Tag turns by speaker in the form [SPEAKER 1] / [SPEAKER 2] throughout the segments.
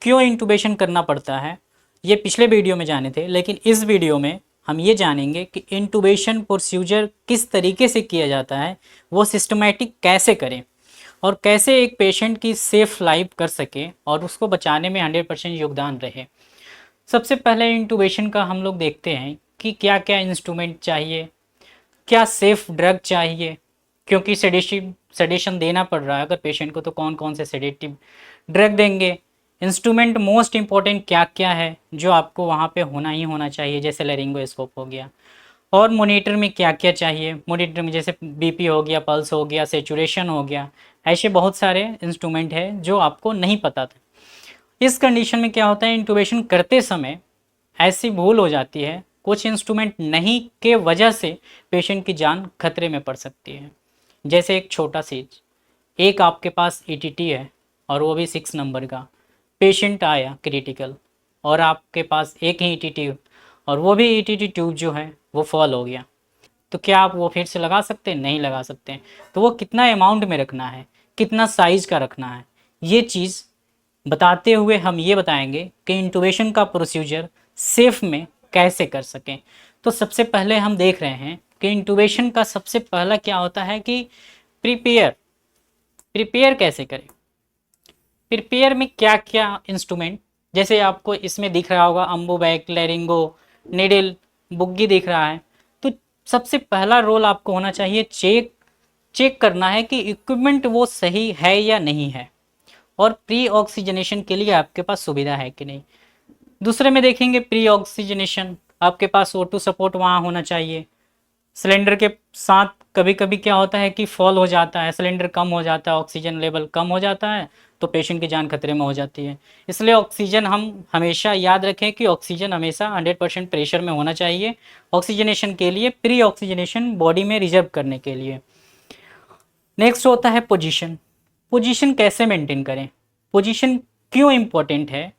[SPEAKER 1] क्यों इंटूबेशन करना पड़ता है, ये पिछले वीडियो में जाने थे, लेकिन इस वीडियो में हम ये जानेंगे कि इंटूबेशन प्रोसीजर किस तरीके से किया जाता है, वो सिस्टमेटिक कैसे करें और कैसे एक पेशेंट की सेफ लाइफ कर सके और उसको बचाने में 100% योगदान रहे। सबसे पहले इंटूबेशन का हम लोग देखते हैं कि क्या क्या इंस्ट्रूमेंट चाहिए, क्या सेफ ड्रग चाहिए, क्योंकि सेडेशन देना पड़ रहा है अगर पेशेंट को, तो कौन कौन से सेडेटिव ड्रग देंगे। इंस्ट्रूमेंट मोस्ट इंपॉर्टेंट क्या क्या है जो आपको वहाँ पे होना ही होना चाहिए, जैसे लेरिंगोस्कोप हो गया। और मॉनिटर में क्या क्या चाहिए, मॉनिटर में जैसे बीपी हो गया, पल्स हो गया, सेचुरेशन हो गया, ऐसे बहुत सारे इंस्ट्रूमेंट है जो आपको नहीं पता था। इस कंडीशन में क्या होता है, इंटूबेशन करते समय ऐसी भूल हो जाती है, कुछ इंस्ट्रूमेंट नहीं के वजह से पेशेंट की जान खतरे में पड़ सकती है। जैसे एक छोटा चीज, एक आपके पास ईटीटी है और वो भी 6 नंबर का, पेशेंट आया क्रिटिकल और आपके पास एक ही ईटीटी और वो भी ईटीटी ट्यूब जो है वो फॉल हो गया, तो क्या आप वो फिर से लगा सकते हैं? नहीं लगा सकते हैं। तो वो कितना अमाउंट में रखना है, कितना साइज का रखना है, ये चीज़ बताते हुए हम ये बताएंगे कि इंटूबेशन का प्रोसीजर सेफ में कैसे कर सकें। तो सबसे पहले हम देख रहे हैं कि इंटूबेशन का सबसे पहला क्या होता है कि प्रिपेयर प्रिपेयर कैसे करें। प्रिपेयर में क्या क्या इंस्ट्रूमेंट, जैसे आपको इसमें दिख रहा होगा अम्बोबैक, लेरिंगो, निडल, बुग्गी दिख रहा है। तो सबसे पहला रोल आपको होना चाहिए चेक करना है कि इक्विपमेंट वो सही है या नहीं है और प्री ऑक्सीजनेशन के लिए आपके पास सुविधा है कि नहीं। दूसरे में देखेंगे प्री ऑक्सीजनेशन, आपके पास O2 सपोर्ट वहाँ होना चाहिए। सिलेंडर के साथ कभी कभी क्या होता है कि फॉल हो जाता है, सिलेंडर कम हो जाता है, ऑक्सीजन लेवल कम हो जाता है, तो पेशेंट की जान खतरे में हो जाती है। इसलिए ऑक्सीजन हम हमेशा याद रखें कि ऑक्सीजन हमेशा 100% प्रेशर में होना चाहिए ऑक्सीजनेशन के लिए, प्री ऑक्सीजनेशन बॉडी में रिजर्व करने के लिए। नेक्स्ट होता है पोजीशन। पोजीशन कैसे मेंटेन करें, पोजीशन क्यों इम्पोर्टेंट है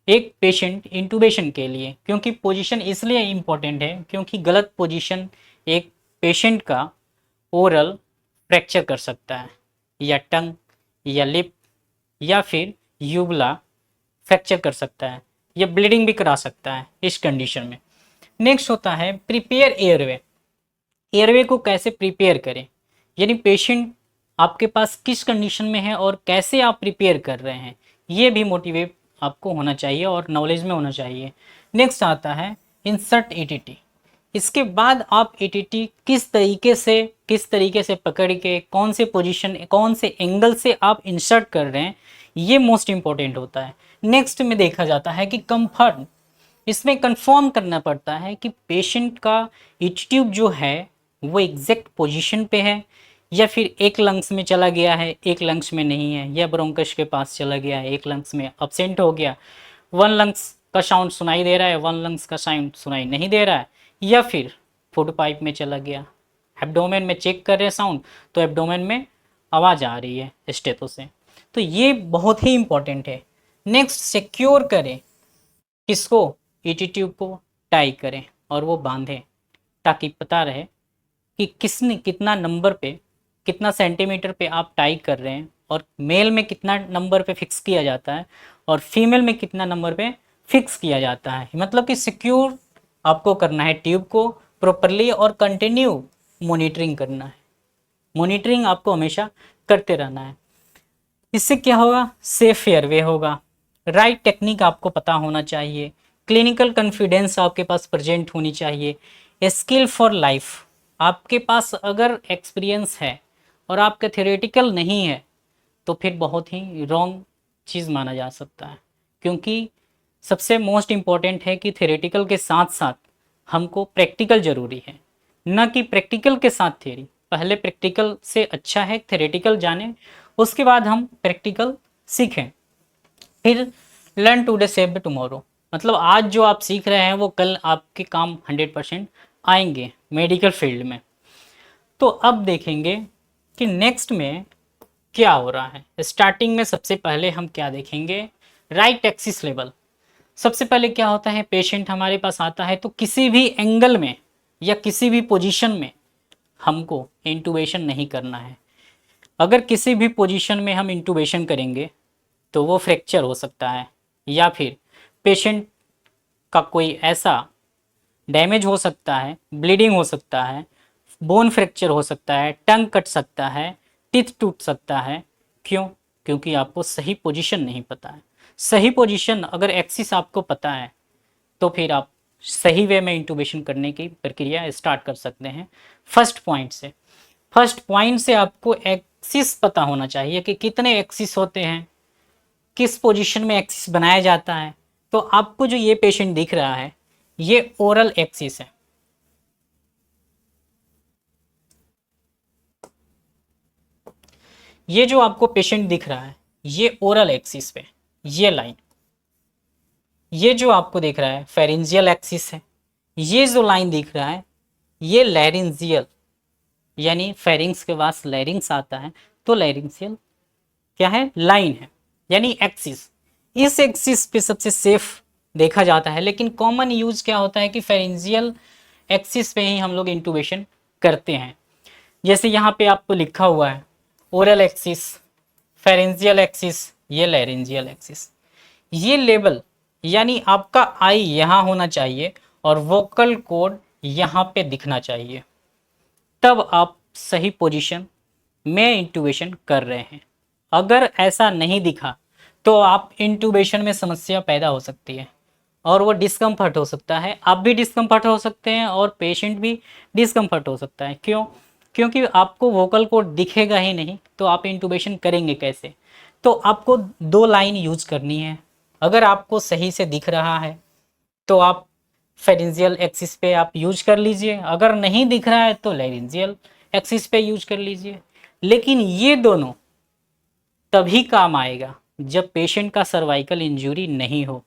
[SPEAKER 1] एक पेशेंट इंटूबेशन के लिए, क्योंकि पोजीशन इसलिए इम्पोर्टेंट है क्योंकि गलत पोजीशन एक पेशेंट का ओरल फ्रैक्चर कर सकता है, या टंग या लिप या फिर यूबला फ्रैक्चर कर सकता है, या ब्लीडिंग भी करा सकता है इस कंडीशन में। नेक्स्ट होता है प्रिपेयर एयरवे। एयरवे को कैसे प्रिपेयर करें, यानी पेशेंट आपके पास किस कंडीशन में है और कैसे आप प्रिपेयर कर रहे हैं, ये भी मोटिवेट आपको होना चाहिए और नॉलेज में होना चाहिए। नेक्स्ट आता है इंसर्ट ईटीटी। इसके बाद आप ईटीटी किस तरीके से पकड़ के कौन से पोजीशन, कौन से एंगल से आप इंसर्ट कर रहे हैं, ये मोस्ट इंपॉर्टेंट होता है। नेक्स्ट में देखा जाता है कि कंफर्म, इसमें कंफर्म करना पड़ता है कि पेशेंट का ईटी ट्यूब जो है वो एग्जैक्ट पोजीशन पे है, या फिर एक लंग्स में चला गया है एक लंग्स में नहीं है, या ब्रोंकस के पास चला गया है एक लंग्स में अब्सेंट हो गया, वन लंग्स का साउंड सुनाई दे रहा है वन लंग्स का साउंड सुनाई नहीं दे रहा है, या फिर फूड पाइप में चला गया। एब्डोमेन में चेक कर रहे हैं साउंड, तो एब्डोमेन में आवाज़ आ रही है स्टेथो से। तो ये बहुत ही इंपॉर्टेंट है। नेक्स्ट सिक्योर करें किसको, ईटी ट्यूब को टाई करें और वो बांधें, ताकि पता रहे कि किसने कितना नंबर पे, कितना सेंटीमीटर पे आप टाई कर रहे हैं, और मेल में कितना नंबर पे फिक्स किया जाता है और फीमेल में कितना नंबर पे फिक्स किया जाता है। मतलब कि सिक्योर आपको करना है ट्यूब को प्रॉपरली और कंटिन्यू मॉनिटरिंग करना है। मॉनिटरिंग आपको हमेशा करते रहना है। इससे क्या होगा, सेफ एयरवे होगा। राइट टेक्निक आपको पता होना चाहिए, क्लिनिकल कॉन्फिडेंस आपके पास प्रेजेंट होनी चाहिए, स्किल फॉर लाइफ। आपके पास अगर एक्सपीरियंस है और आपका थ्योरेटिकल नहीं है तो फिर बहुत ही रॉन्ग चीज़ माना जा सकता है, क्योंकि सबसे मोस्ट इम्पॉर्टेंट है कि थ्योरेटिकल के साथ साथ हमको प्रैक्टिकल ज़रूरी है, न कि प्रैक्टिकल के साथ थ्योरी। पहले प्रैक्टिकल से अच्छा है थ्योरेटिकल जाने, उसके बाद हम प्रैक्टिकल सीखें। फिर learn today save the tomorrow, मतलब आज जो आप सीख रहे हैं वो कल आपके काम 100% आएंगे मेडिकल फील्ड में। तो अब देखेंगे कि नेक्स्ट में क्या हो रहा है। स्टार्टिंग में सबसे पहले हम क्या देखेंगे, राइट एक्सिस लेवल। सबसे पहले क्या होता है, पेशेंट हमारे पास आता है तो किसी भी एंगल में या किसी भी पोजीशन में हमको इंटूबेशन नहीं करना है। अगर किसी भी पोजीशन में हम इंटूबेशन करेंगे तो वो फ्रैक्चर हो सकता है, या फिर पेशेंट का कोई ऐसा डैमेज हो सकता है, ब्लीडिंग हो सकता है, बोन फ्रैक्चर हो सकता है, टंग कट सकता है, टीथ टूट सकता है। क्यों? क्योंकि आपको सही पोजीशन नहीं पता है। सही पोजीशन अगर एक्सिस आपको पता है तो फिर आप सही वे में इंटूबेशन करने की प्रक्रिया स्टार्ट कर सकते हैं। फर्स्ट पॉइंट से आपको एक्सिस पता होना चाहिए कि कितने एक्सिस होते हैं, किस पोजीशन में एक्सिस बनाया जाता है। तो आपको जो ये पेशेंट दिख रहा है ये ओरल एक्सिस है। ये जो आपको पेशेंट दिख रहा है ये ओरल एक्सिस पे, ये लाइन, ये जो आपको दिख रहा है फेरेंजियल एक्सिस है। ये जो लाइन दिख रहा है ये लैरिंजियल, यानी फेरिंग्स के पास लैरिंग्स आता है तो लैरिंजियल क्या है, लाइन है, यानी एक्सिस। इस एक्सिस पे सबसे सेफ देखा जाता है, लेकिन कॉमन यूज क्या होता है कि फेरेंजियल एक्सिस पे ही हम लोग इंटूबेशन करते हैं। जैसे यहाँ पे आपको लिखा हुआ है ओरल एक्सिस, फेरेंजियल एक्सिस, ये लैरिंजियल एक्सिस। ये लेवल यानी आपका आई यहाँ होना चाहिए और वोकल कॉर्ड यहाँ पे दिखना चाहिए, तब आप सही पोजीशन में इंटूबेशन कर रहे हैं। अगर ऐसा नहीं दिखा तो आप इंटूबेशन में समस्या पैदा हो सकती है और वो डिस्कम्फर्ट हो सकता है, आप भी डिस्कम्फर्ट हो सकते हैं और पेशेंट भी डिस्कम्फर्ट हो सकता है। क्यों? क्योंकि आपको वोकल कॉर्ड दिखेगा ही नहीं तो आप इंटूबेशन करेंगे कैसे। तो आपको दो लाइन यूज करनी है। अगर आपको सही से दिख रहा है तो आप फेरेंजियल एक्सिस पे आप यूज कर लीजिए, अगर नहीं दिख रहा है तो लैरिंजियल एक्सिस पे यूज कर लीजिए। लेकिन ये दोनों तभी काम आएगा जब पेशेंट का सर्वाइकल इंजरी नहीं हो।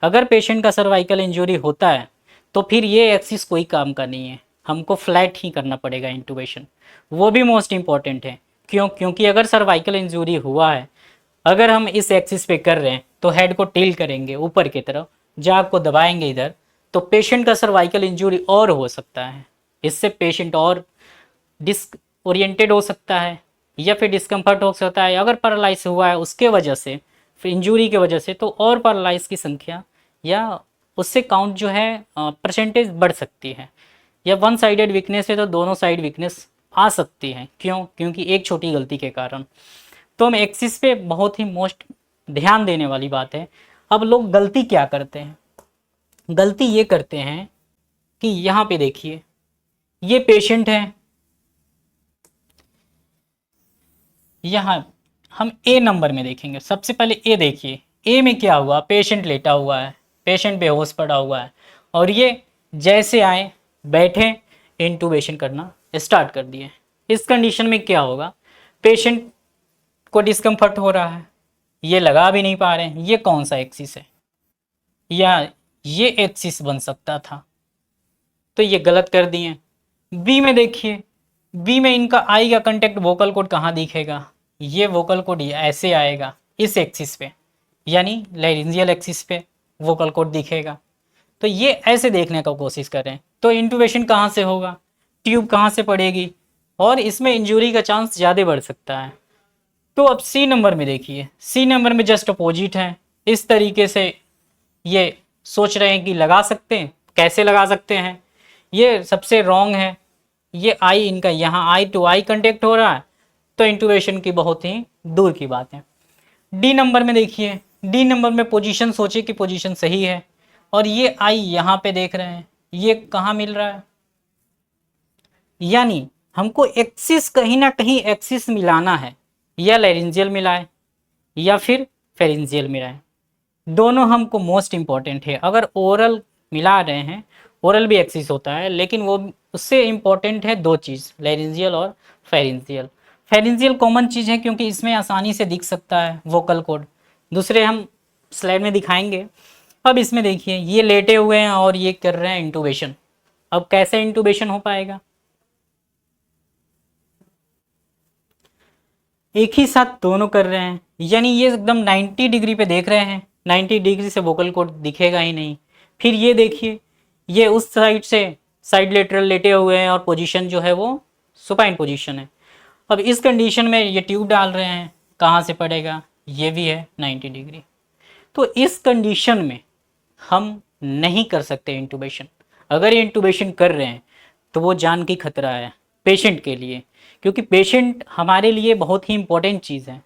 [SPEAKER 1] अगर पेशेंट का सर्वाइकल इंजरी होता है तो फिर ये एक्सिस कोई काम का नहीं है, हमको फ्लैट ही करना पड़ेगा इंटूबेशन, वो भी मोस्ट इंपॉर्टेंट है। क्यों? क्योंकि अगर सर्वाइकल इंजरी हुआ है, अगर हम इस एक्सिस पे कर रहे हैं तो हेड को टिल करेंगे ऊपर की तरफ, जाग को दबाएंगे इधर, तो पेशेंट का सर्वाइकल इंजरी और हो सकता है। इससे पेशेंट और डिस्क ओरिएंटेड हो सकता है या फिर डिस्कम्फर्ट हो सकता है। अगर पैरालाइज हुआ है उसके वजह से, फिर इंजरी की वजह से, तो और पैरालाइज की संख्या या उससे काउंट जो है परसेंटेज बढ़ सकती है। या वन साइडेड वीकनेस है तो दोनों साइड वीकनेस आ सकती है। क्यों? क्योंकि एक छोटी गलती के कारण। तो हम एक्सिस पे बहुत ही मोस्ट ध्यान देने वाली बात है। अब लोग गलती क्या करते हैं? गलती ये करते हैं कि यहाँ पे देखिए ये पेशेंट है, यहाँ हम ए नंबर में देखेंगे। सबसे पहले ए देखिए, ए में क्या हुआ, पेशेंट लेटा हुआ है, पेशेंट बेहोश पड़ा हुआ है और ये जैसे आए बैठे इंटूबेशन करना स्टार्ट कर दिए। इस कंडीशन में क्या होगा, पेशेंट को डिस्कम्फर्ट हो रहा है, ये लगा भी नहीं पा रहे हैं। ये कौन सा एक्सिस है, या ये एक्सिस बन सकता था, तो ये गलत कर दिए। बी में देखिए, बी में इनका आई का कंटेक्ट वोकल कोड कहाँ दिखेगा, ये वोकल कोड ऐसे आएगा इस एक्सिस पे, यानी लैरिंजियल एक्सिस पे वोकल कोड दिखेगा। तो ये ऐसे देखने का कोशिश करें तो इंटूबेशन कहाँ से होगा, ट्यूब कहाँ से पड़ेगी और इसमें इंजरी का चांस ज़्यादा बढ़ सकता है। तो अब सी नंबर में देखिए, सी नंबर में जस्ट अपोजिट है। इस तरीके से ये सोच रहे हैं कि लगा सकते हैं, कैसे लगा सकते हैं, ये सबसे रॉन्ग है। ये आई इनका यहाँ आई टू आई कंटेक्ट हो रहा है तो इंटूबेशन की बहुत ही दूर की बात है। डी नंबर में देखिए, डी नंबर में पोजीशन सोचिए कि पोजीशन सही है और ये आई यहाँ पे देख रहे हैं, ये कहाँ मिल रहा है, यानी हमको एक्सिस कहीं ना कहीं एक्सिस मिलाना है, या लैरिंजियल मिलाए या फिर फेरेंजियल मिलाए, दोनों हमको मोस्ट इंपॉर्टेंट है। अगर ओरल मिला रहे हैं, ओरल भी एक्सिस होता है लेकिन वो उससे इम्पॉर्टेंट है दो चीज़, लैरिंजियल और फेरेंजियल। फेरेंजियल कॉमन चीज़ है क्योंकि इसमें आसानी से दिख सकता है वोकल कोड, दूसरे हम स्लाइड में दिखाएंगे। अब इसमें देखिए ये लेटे हुए हैं और ये कर रहे हैं इंटूबेशन। अब कैसे इंटूबेशन हो पाएगा, एक ही साथ दोनों कर रहे हैं, यानी ये एकदम 90 डिग्री पे देख रहे हैं, 90 डिग्री से वोकल कोड दिखेगा ही नहीं। फिर ये देखिए ये उस साइड से साइड लेटरल लेटे हुए हैं और पोजीशन जो है वो सुपाइन पोजीशन है। अब इस कंडीशन में ये ट्यूब डाल रहे हैं, कहाँ से पड़ेगा, ये भी है 90 डिग्री। तो इस कंडीशन में हम नहीं कर सकते इंटूबेशन। अगर ये इंटूबेशन कर रहे हैं तो वो जान की खतरा है पेशेंट के लिए, क्योंकि पेशेंट हमारे लिए बहुत ही इंपॉर्टेंट चीज़ है।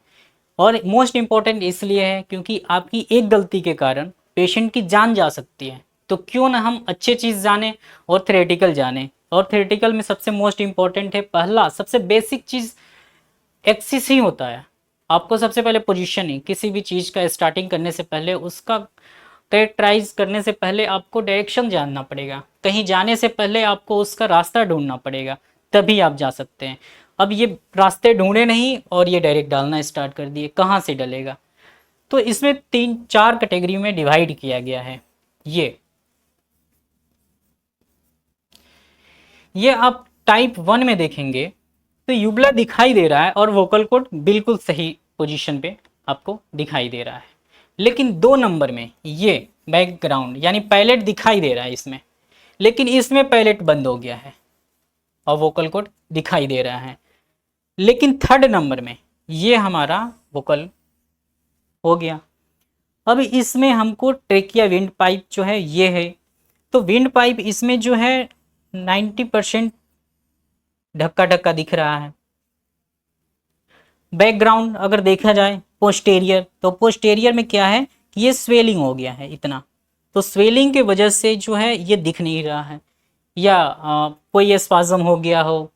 [SPEAKER 1] और मोस्ट इम्पॉर्टेंट इसलिए है क्योंकि आपकी एक गलती के कारण पेशेंट की जान जा सकती है। तो क्यों ना हम अच्छे चीज़ जाने और थ्योरेटिकल जाने। और थ्योरेटिकल में सबसे मोस्ट इम्पॉर्टेंट है, पहला सबसे बेसिक चीज़ एक्सिस ही होता है। आपको सबसे पहले पोजीशन ही, किसी भी चीज़ का स्टार्टिंग करने से पहले, उसका कैरेक्टराइज करने से पहले आपको डायरेक्शन जानना पड़ेगा। कहीं जाने से पहले आपको उसका रास्ता ढूंढना पड़ेगा, तभी आप जा सकते हैं। अब ये रास्ते ढूंढे नहीं और ये डायरेक्ट डालना स्टार्ट कर दिए, कहाँ से डलेगा। तो इसमें 3-4 कैटेगरी में डिवाइड किया गया है। ये आप टाइप 1 में देखेंगे तो यूबला दिखाई दे रहा है और वोकल कॉर्ड बिल्कुल सही पोजीशन पे आपको दिखाई दे रहा है। लेकिन 2 नंबर में ये बैकग्राउंड यानी पैलेट दिखाई दे रहा है इसमें, लेकिन इसमें पैलेट बंद हो गया है और वोकल कॉर्ड दिखाई दे रहा है। लेकिन 3rd नंबर में ये हमारा वोकल हो गया। अब इसमें हमको ट्रेकिया विंड पाइप जो है ये है, तो विंड पाइप इसमें जो है 90% ढक्का ढक्का दिख रहा है। बैकग्राउंड अगर देखा जाए पोस्टेरियर, तो पोस्टेरियर में क्या है कि ये स्वेलिंग हो गया है इतना, तो स्वेलिंग के वजह से जो है ये दिख नहीं रहा है। या कोई स्पाज्म हो गया हो,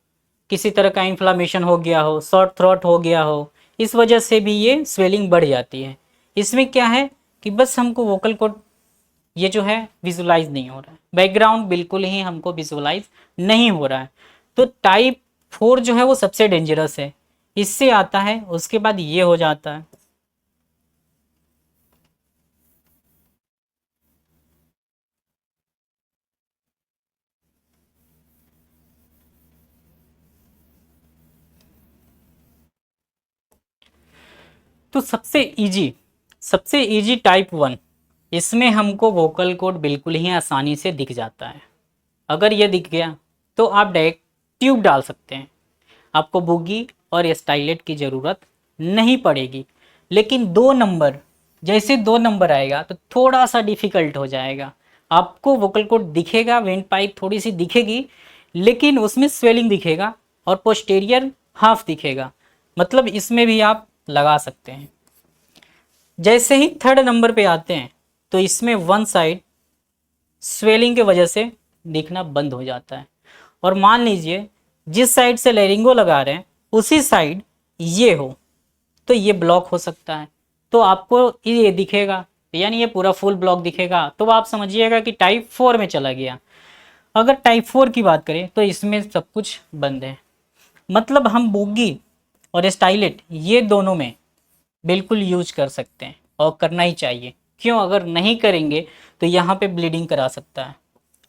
[SPEAKER 1] किसी तरह का इन्फ्लामेशन हो गया हो, शॉर्ट थ्रोट हो गया हो, इस वजह से भी ये स्वेलिंग बढ़ जाती है। इसमें क्या है कि बस हमको वोकल कॉर्ड ये जो है विजुलाइज नहीं हो रहा है, बैकग्राउंड बिल्कुल ही हमको विजुलाइज नहीं हो रहा है। तो टाइप 4 जो है वो सबसे डेंजरस है, इससे आता है, उसके बाद ये हो जाता है। तो सबसे इजी टाइप 1, इसमें हमको वोकल कोड बिल्कुल ही आसानी से दिख जाता है। अगर ये दिख गया तो आप डायरेक्ट ट्यूब डाल सकते हैं, आपको बुगी और स्टाइलेट की ज़रूरत नहीं पड़ेगी। लेकिन 2 नंबर, जैसे 2 नंबर आएगा तो थोड़ा सा डिफ़िकल्ट हो जाएगा। आपको वोकल कोड दिखेगा, वेंट पाइप थोड़ी सी दिखेगी, लेकिन उसमें स्वेलिंग दिखेगा और पोस्टेरियर हाफ दिखेगा, मतलब इसमें भी आप लगा सकते हैं। जैसे ही 3rd नंबर पे आते हैं तो इसमें वन साइड स्वेलिंग के वजह से दिखना बंद हो जाता है। और मान लीजिए जिस साइड से लेरिंगो लगा रहे हैं उसी साइड ये हो, तो ये ब्लॉक हो सकता है, तो आपको ये दिखेगा, यानी ये पूरा फुल ब्लॉक दिखेगा, तो आप समझिएगा कि टाइप 4 में चला गया। अगर टाइप 4 की बात करें तो इसमें सब कुछ बंद है, मतलब हम बुगी और स्टाइलेट ये दोनों में बिल्कुल यूज कर सकते हैं और करना ही चाहिए। क्यों, अगर नहीं करेंगे तो यहाँ पे ब्लीडिंग करा सकता है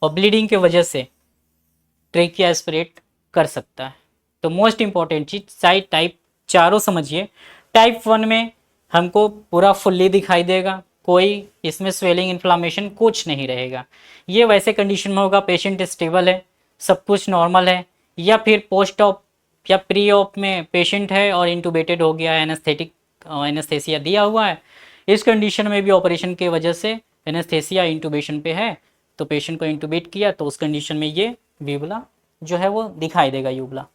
[SPEAKER 1] और ब्लीडिंग के वजह से ट्रेकिया एस्पिरेट कर सकता है। तो मोस्ट इंपॉर्टेंट चीज़ साइड टाइप चारों समझिए। टाइप 1 में हमको पूरा फुल्ली दिखाई देगा, कोई इसमें स्वेलिंग इन्फ्लामेशन कुछ नहीं रहेगा। ये वैसे कंडीशन में होगा पेशेंट स्टेबल है, सब कुछ नॉर्मल है, या फिर पोस्ट ऑप या प्री ऑप में पेशेंट है और इंटूबेटेड हो गया है, एनेस्थेसिया दिया हुआ है। इस कंडीशन में भी ऑपरेशन की वजह से एनेस्थेसिया इंटूबेशन पे है, तो पेशेंट को इंटूबेट किया, तो उस कंडीशन में ये यूबला जो है वो दिखाई देगा यूबला।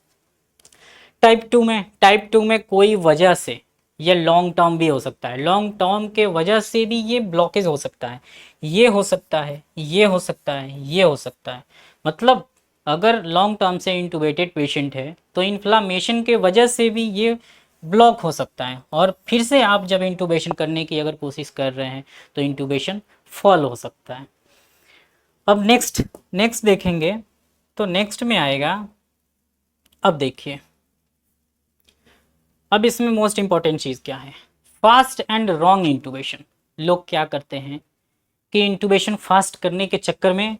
[SPEAKER 1] टाइप 2 में कोई वजह से ये लॉन्ग टर्म भी हो सकता है, लॉन्ग टर्म के वजह से भी ये ब्लॉकेज हो सकता है, ये हो सकता है, ये हो सकता है, ये हो सकता है। मतलब अगर लॉन्ग टर्म से इंटूबेटेड पेशेंट है तो इन्फ्लामेशन के वजह से भी ये ब्लॉक हो सकता है, और फिर से आप जब इंटूबेशन करने की अगर कोशिश कर रहे हैं तो इंटूबेशन फॉल हो सकता है। अब नेक्स्ट देखेंगे तो नेक्स्ट में आएगा, अब देखिए, अब इसमें मोस्ट इंपॉर्टेंट चीज़ क्या है, फास्ट एंड रॉन्ग इंटूबेशन। लोग क्या करते हैं कि इंटूबेशन फास्ट करने के चक्कर में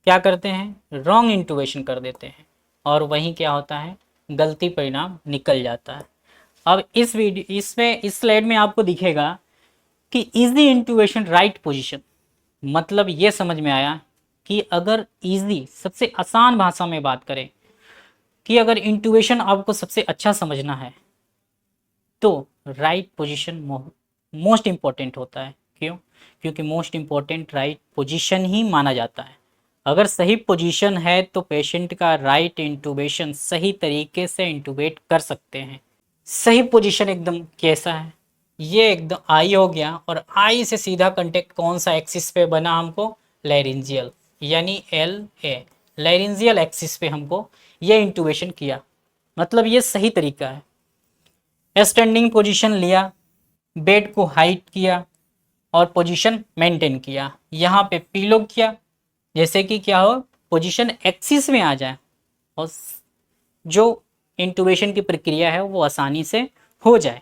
[SPEAKER 1] क्या करते हैं, रॉन्ग इंटूबेशन कर देते हैं, और वहीं क्या होता है, गलती परिणाम निकल जाता है। अब इस स्लाइड में आपको दिखेगा कि इजी इंटूबेशन राइट पोजीशन, मतलब ये समझ में आया कि अगर इजी सबसे आसान भाषा में बात करें कि अगर इंटूबेशन आपको सबसे अच्छा समझना है तो राइट पोजीशन मोस्ट इंपॉर्टेंट होता है। क्यों, क्योंकि मोस्ट इम्पॉर्टेंट राइट पोजीशन ही माना जाता है। अगर सही पोजीशन है तो पेशेंट का राइट इंटूबेशन सही तरीके से इंटूबेट कर सकते हैं। सही पोजीशन एकदम कैसा है, ये एकदम आई हो गया, और आई से सीधा कांटेक्ट कौन सा एक्सिस पे बना हमको, लैरिंजियल, यानी एल ए, लैरिंजियल एक्सिस पे हमको ये इंटूबेशन किया, मतलब ये सही तरीका है। स्टैंडिंग पोजीशन लिया, बेड को हाइट किया और पोजीशन मेंटेन किया, यहाँ पे पीलो किया, जैसे कि क्या हो, पोजीशन एक्सिस में आ जाए और जो इंटूबेशन की प्रक्रिया है वो आसानी से हो जाए।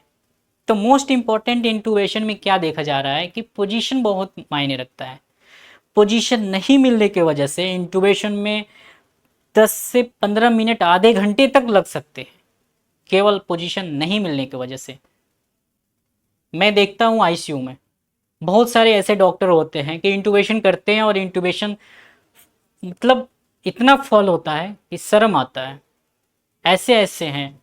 [SPEAKER 1] तो मोस्ट इम्पॉर्टेंट इंटूबेशन में क्या देखा जा रहा है कि पोजीशन बहुत मायने रखता है। पोजीशन नहीं मिलने की वजह से इंटूबेशन में 10 से 15 मिनट, आधे घंटे तक लग सकते हैं, केवल पोजीशन नहीं मिलने की वजह से। मैं देखता हूँ आईसीयू में बहुत सारे ऐसे डॉक्टर होते हैं कि इंटूबेशन करते हैं और इंटूबेशन मतलब इतना फॉल होता है कि शर्म आता है। ऐसे ऐसे हैं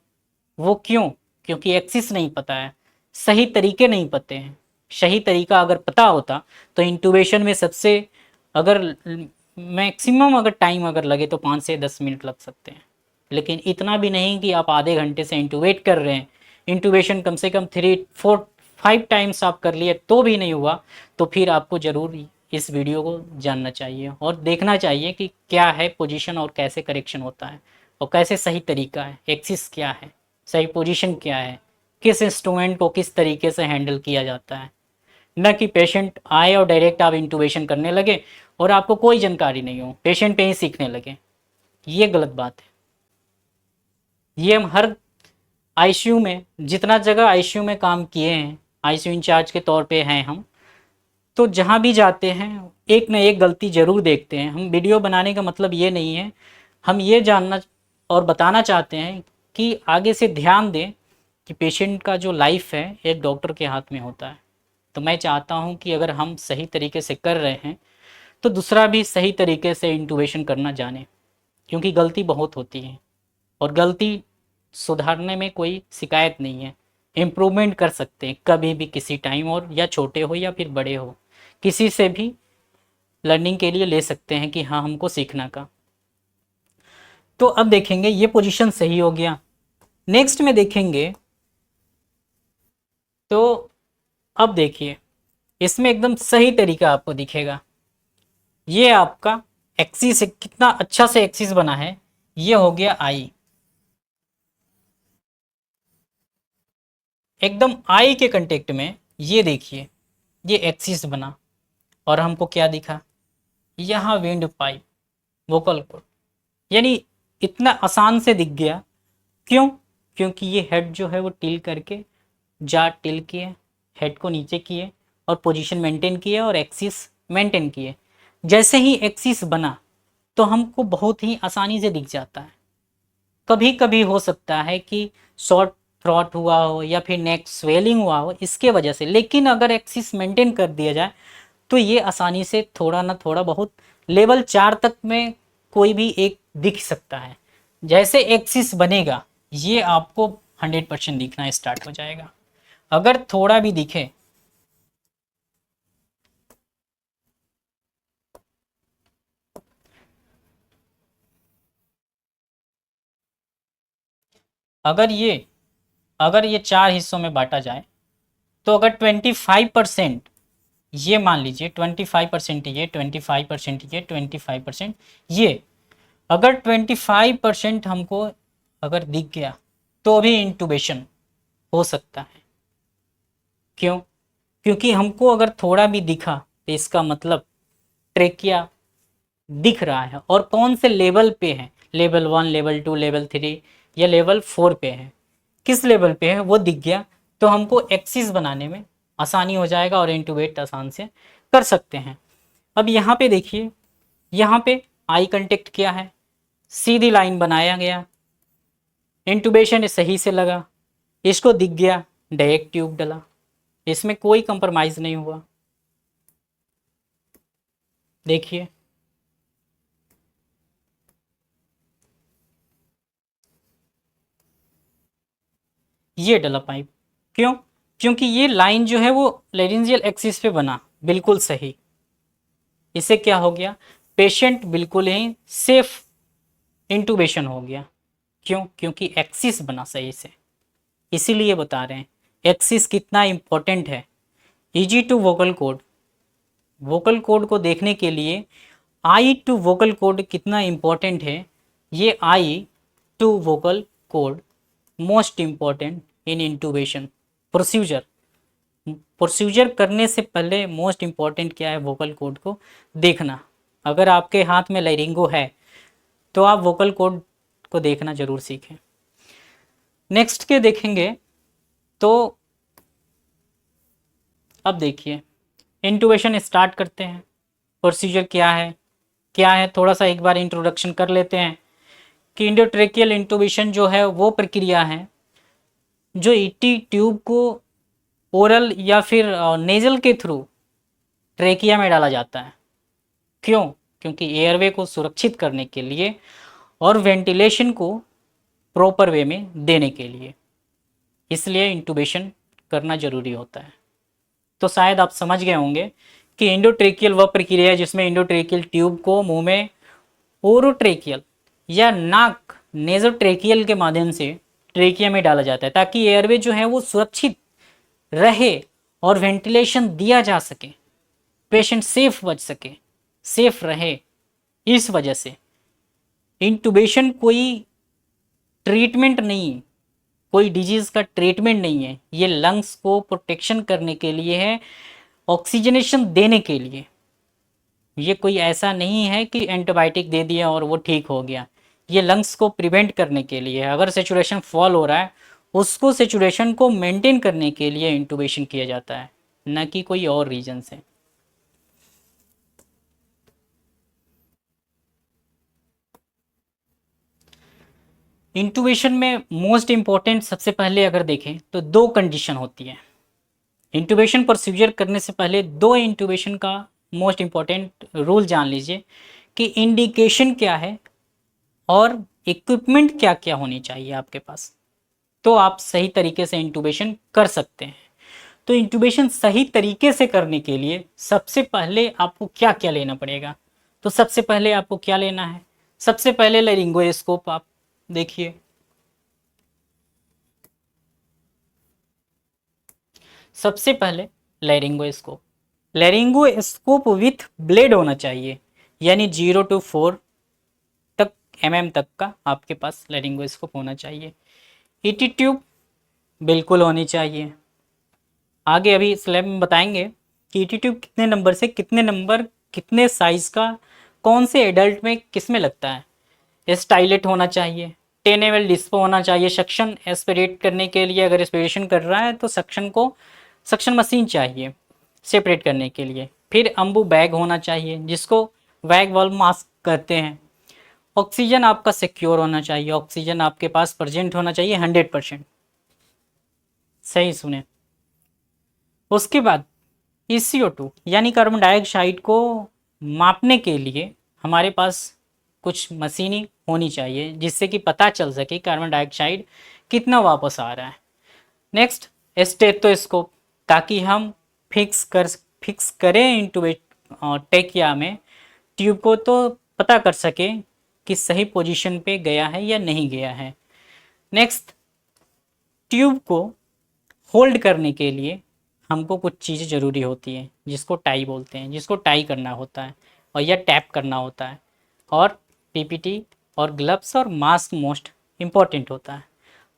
[SPEAKER 1] वो, क्यों? क्योंकि एक्सिस नहीं पता है, सही तरीके नहीं पते हैं। सही तरीका अगर पता होता तो इंटूबेशन में सबसे, अगर मैक्सिमम अगर टाइम अगर लगे तो 5 से 10 मिनट लग सकते हैं, लेकिन इतना भी नहीं कि आप आधे घंटे से इंटूबेट कर रहे हैं। इंटूबेशन कम से कम 3-4-5 टाइम्स आप कर लिए तो भी नहीं हुआ, तो फिर आपको ज़रूर इस वीडियो को जानना चाहिए और देखना चाहिए कि क्या है पोजीशन और कैसे करेक्शन होता है और कैसे सही तरीका है, एक्सिस क्या है, सही पोजीशन क्या है, किस इंस्ट्रूमेंट को किस तरीके से हैंडल किया जाता है। न कि पेशेंट आए और डायरेक्ट आप इंटूबेशन करने लगे और आपको कोई जानकारी नहीं हो, पेशेंट पे ही सीखने लगे, ये गलत बात है। ये हम हर आईसीयू में, जितना जगह आईसीयू में काम किए हैं, आईसीयू इंचार्ज के तौर पे हैं हम, तो जहाँ भी जाते हैं एक न एक गलती ज़रूर देखते हैं। हम वीडियो बनाने का मतलब ये नहीं है, हम ये जानना और बताना चाहते हैं कि आगे से ध्यान दें कि पेशेंट का जो लाइफ है एक डॉक्टर के हाथ में होता है। तो मैं चाहता हूं कि अगर हम सही तरीके से कर रहे हैं तो दूसरा भी सही तरीके से इंटूबेशन करना जाने, क्योंकि गलती बहुत होती है और गलती सुधारने में कोई शिकायत नहीं है। इम्प्रूवमेंट कर सकते हैं कभी भी किसी टाइम, और या छोटे हो या फिर बड़े हो, किसी से भी लर्निंग के लिए ले सकते हैं कि हाँ हमको सीखना का। तो अब देखेंगे ये पोजीशन सही हो गया। नेक्स्ट में देखेंगे तो अब देखिए इसमें एकदम सही तरीका आपको दिखेगा। ये आपका एक्सिस कितना अच्छा से एक्सिस बना है, ये हो गया आई, एकदम आई के कांटेक्ट में। ये देखिए ये एक्सिस बना और हमको क्या दिखा, यहाँ विंड पाइप, वोकल कॉर्ड, यानी इतना आसान से दिख गया। क्यों? क्योंकि ये हेड जो है वो टिल करके, जा टिल किए, हेड को नीचे किए और पोजीशन मेंटेन किए और एक्सिस मेंटेन किए। जैसे ही एक्सिस बना तो हमको बहुत ही आसानी से दिख जाता है। कभी कभी हो सकता है कि शॉर्ट थ्रॉट हुआ हो या फिर नेक स्वेलिंग हुआ हो इसके वजह से, लेकिन अगर एक्सिस मेंटेन कर दिया जाए तो ये आसानी से थोड़ा ना थोड़ा बहुत लेवल 4 तक में कोई भी एक दिख सकता है। जैसे एक्सिस बनेगा ये आपको 100% दिखना स्टार्ट हो जाएगा। अगर थोड़ा भी दिखे, अगर ये अगर ये 4 हिस्सों में बांटा जाए तो अगर 25%, ये मान लीजिए 25% ये, 25% ये, 25% ये, अगर 25% हमको अगर दिख गया तो भी इंटूबेशन हो सकता है। क्यों? क्योंकि हमको अगर थोड़ा भी दिखा तो इसका मतलब ट्रेकिया दिख रहा है, और कौन से लेवल पे है, लेवल 1, लेवल 2, लेवल 3 या लेवल 4 पे है, किस लेवल पे है वो दिख गया तो हमको एक्सिस बनाने में आसानी हो जाएगा और इंटूबेट आसान से कर सकते हैं। अब यहाँ पे देखिए, यहाँ पे आई कांटेक्ट किया है, सीधी लाइन बनाया गया, इंटूबेशन सही से लगा, इसको दिख गया, डायरेक्ट ट्यूब डला, इसमें कोई कंप्रोमाइज़ नहीं हुआ। देखिए ये डला पाइप, क्यों? क्योंकि ये लाइन जो है वो लेरेंजियल एक्सिस पे बना, बिल्कुल सही। इससे क्या हो गया, पेशेंट बिल्कुल ही सेफ इंटूबेशन हो गया। क्यों? क्योंकि एक्सिस बना सही से। इसीलिए बता रहे हैं एक्सिस कितना इंपॉर्टेंट है। Easy to vocal cord, vocal cord को देखने के लिए आई टू वोकल कोड कितना इंपॉर्टेंट है, ये eye to vocal cord most important in intubation procedure. Procedure करने से पहले मोस्ट इंपॉर्टेंट क्या है, वोकल कोड को देखना। अगर आपके हाथ में लाइरिंगो है तो आप वोकल कोड को देखना जरूर सीखें। नेक्स्ट के देखेंगे तो अब देखिए इंटूबेशन स्टार्ट करते हैं। प्रोसीजर क्या है थोड़ा सा एक बार इंट्रोडक्शन कर लेते हैं कि इंडोट्रेकियल इंटूबेशन जो है वो प्रक्रिया है जो ईटी ट्यूब को ओरल या फिर नेजल के थ्रू ट्रेकिया में डाला जाता है। क्यों? क्योंकि एयरवे को सुरक्षित करने के लिए और वेंटिलेशन को प्रॉपर वे में देने के लिए, इसलिए इंटूबेशन करना जरूरी होता है। तो शायद आप समझ गए होंगे कि इंडोट्रेकियल वह प्रक्रिया है जिसमें इंडोट्रेकियल ट्यूब को मुंह में ओरोट्रेकियल या नाक नेजोट्रेकियल के माध्यम से ट्रेकिया में डाला जाता है ताकि एयरवे जो है वो सुरक्षित रहे और वेंटिलेशन दिया जा सके, पेशेंट सेफ बच सके, सेफ रहे। इस वजह से इंटूबेशन कोई ट्रीटमेंट नहीं, कोई डिजीज़ का ट्रीटमेंट नहीं है, ये लंग्स को प्रोटेक्शन करने के लिए है, ऑक्सीजनेशन देने के लिए। ये कोई ऐसा नहीं है कि एंटीबायोटिक दे दिया और वो ठीक हो गया। ये लंग्स को प्रिवेंट करने के लिए है। अगर सेचुरेशन फॉल हो रहा है उसको सेचुरेशन को मेंटेन करने के लिए इंटूबेशन किया जाता है, न कि कोई और रीजन से। इंटूबेशन में मोस्ट इम्पॉर्टेंट सबसे पहले अगर देखें तो दो कंडीशन होती है। इंटूबेशन प्रोसीजर करने से पहले दो इंटूबेशन का मोस्ट इम्पॉर्टेंट रूल जान लीजिए कि इंडिकेशन क्या है और इक्विपमेंट क्या क्या होनी चाहिए आपके पास, तो आप सही तरीके से इंटूबेशन कर सकते हैं। तो इंटूबेशन सही तरीके से करने के लिए सबसे पहले आपको क्या क्या लेना पड़ेगा, तो सबसे पहले आपको क्या लेना है, सबसे पहले लैरिंगोस्कोप आप देखिए। सबसे पहले लैरिंगोस्कोप, लैरिंगोस्कोप विथ ब्लेड होना चाहिए, यानी 0 to 4 तक तक का आपके पास लैरिंगोस्कोप होना चाहिए। ईटी ट्यूब बिल्कुल होनी चाहिए। आगे अभी स्लैब में बताएंगे कि ईटी ट्यूब कितने नंबर से कितने नंबर कितने साइज का कौन से एडल्ट में किस में लगता है। स्टाइलेट होना चाहिए, 10 ml डिस्पो होना चाहिए सक्शन एस्पिरेट करने के लिए। अगर एस्पिरेशन कर रहा है तो सक्शन मशीन चाहिए सेपरेट करने के लिए। फिर अम्बू बैग होना चाहिए जिसको वैग वाल्व मास्क कहते हैं। ऑक्सीजन आपका सिक्योर होना चाहिए, ऑक्सीजन आपके पास प्रेजेंट होना चाहिए 100%। सही सुने। उसके बाद ECO2 यानी कार्बन डाइऑक्साइड को मापने के लिए हमारे पास कुछ मशीनें होनी चाहिए जिससे कि पता चल सके कार्बन डाइऑक्साइड कितना वापस आ रहा है। नेक्स्ट स्टेथोस्कोप, ताकि हम फिक्स करें इंटूबेट टेकिया में ट्यूब को तो पता कर सके कि सही पोजीशन पे गया है या नहीं गया है। नेक्स्ट ट्यूब को होल्ड करने के लिए हमको कुछ चीज़ें ज़रूरी होती हैं जिसको टाई बोलते हैं, जिसको टाई करना होता है और या टैप करना होता है। और पीपीटी और ग्लव्स और मास्क मोस्ट इम्पॉर्टेंट होता है।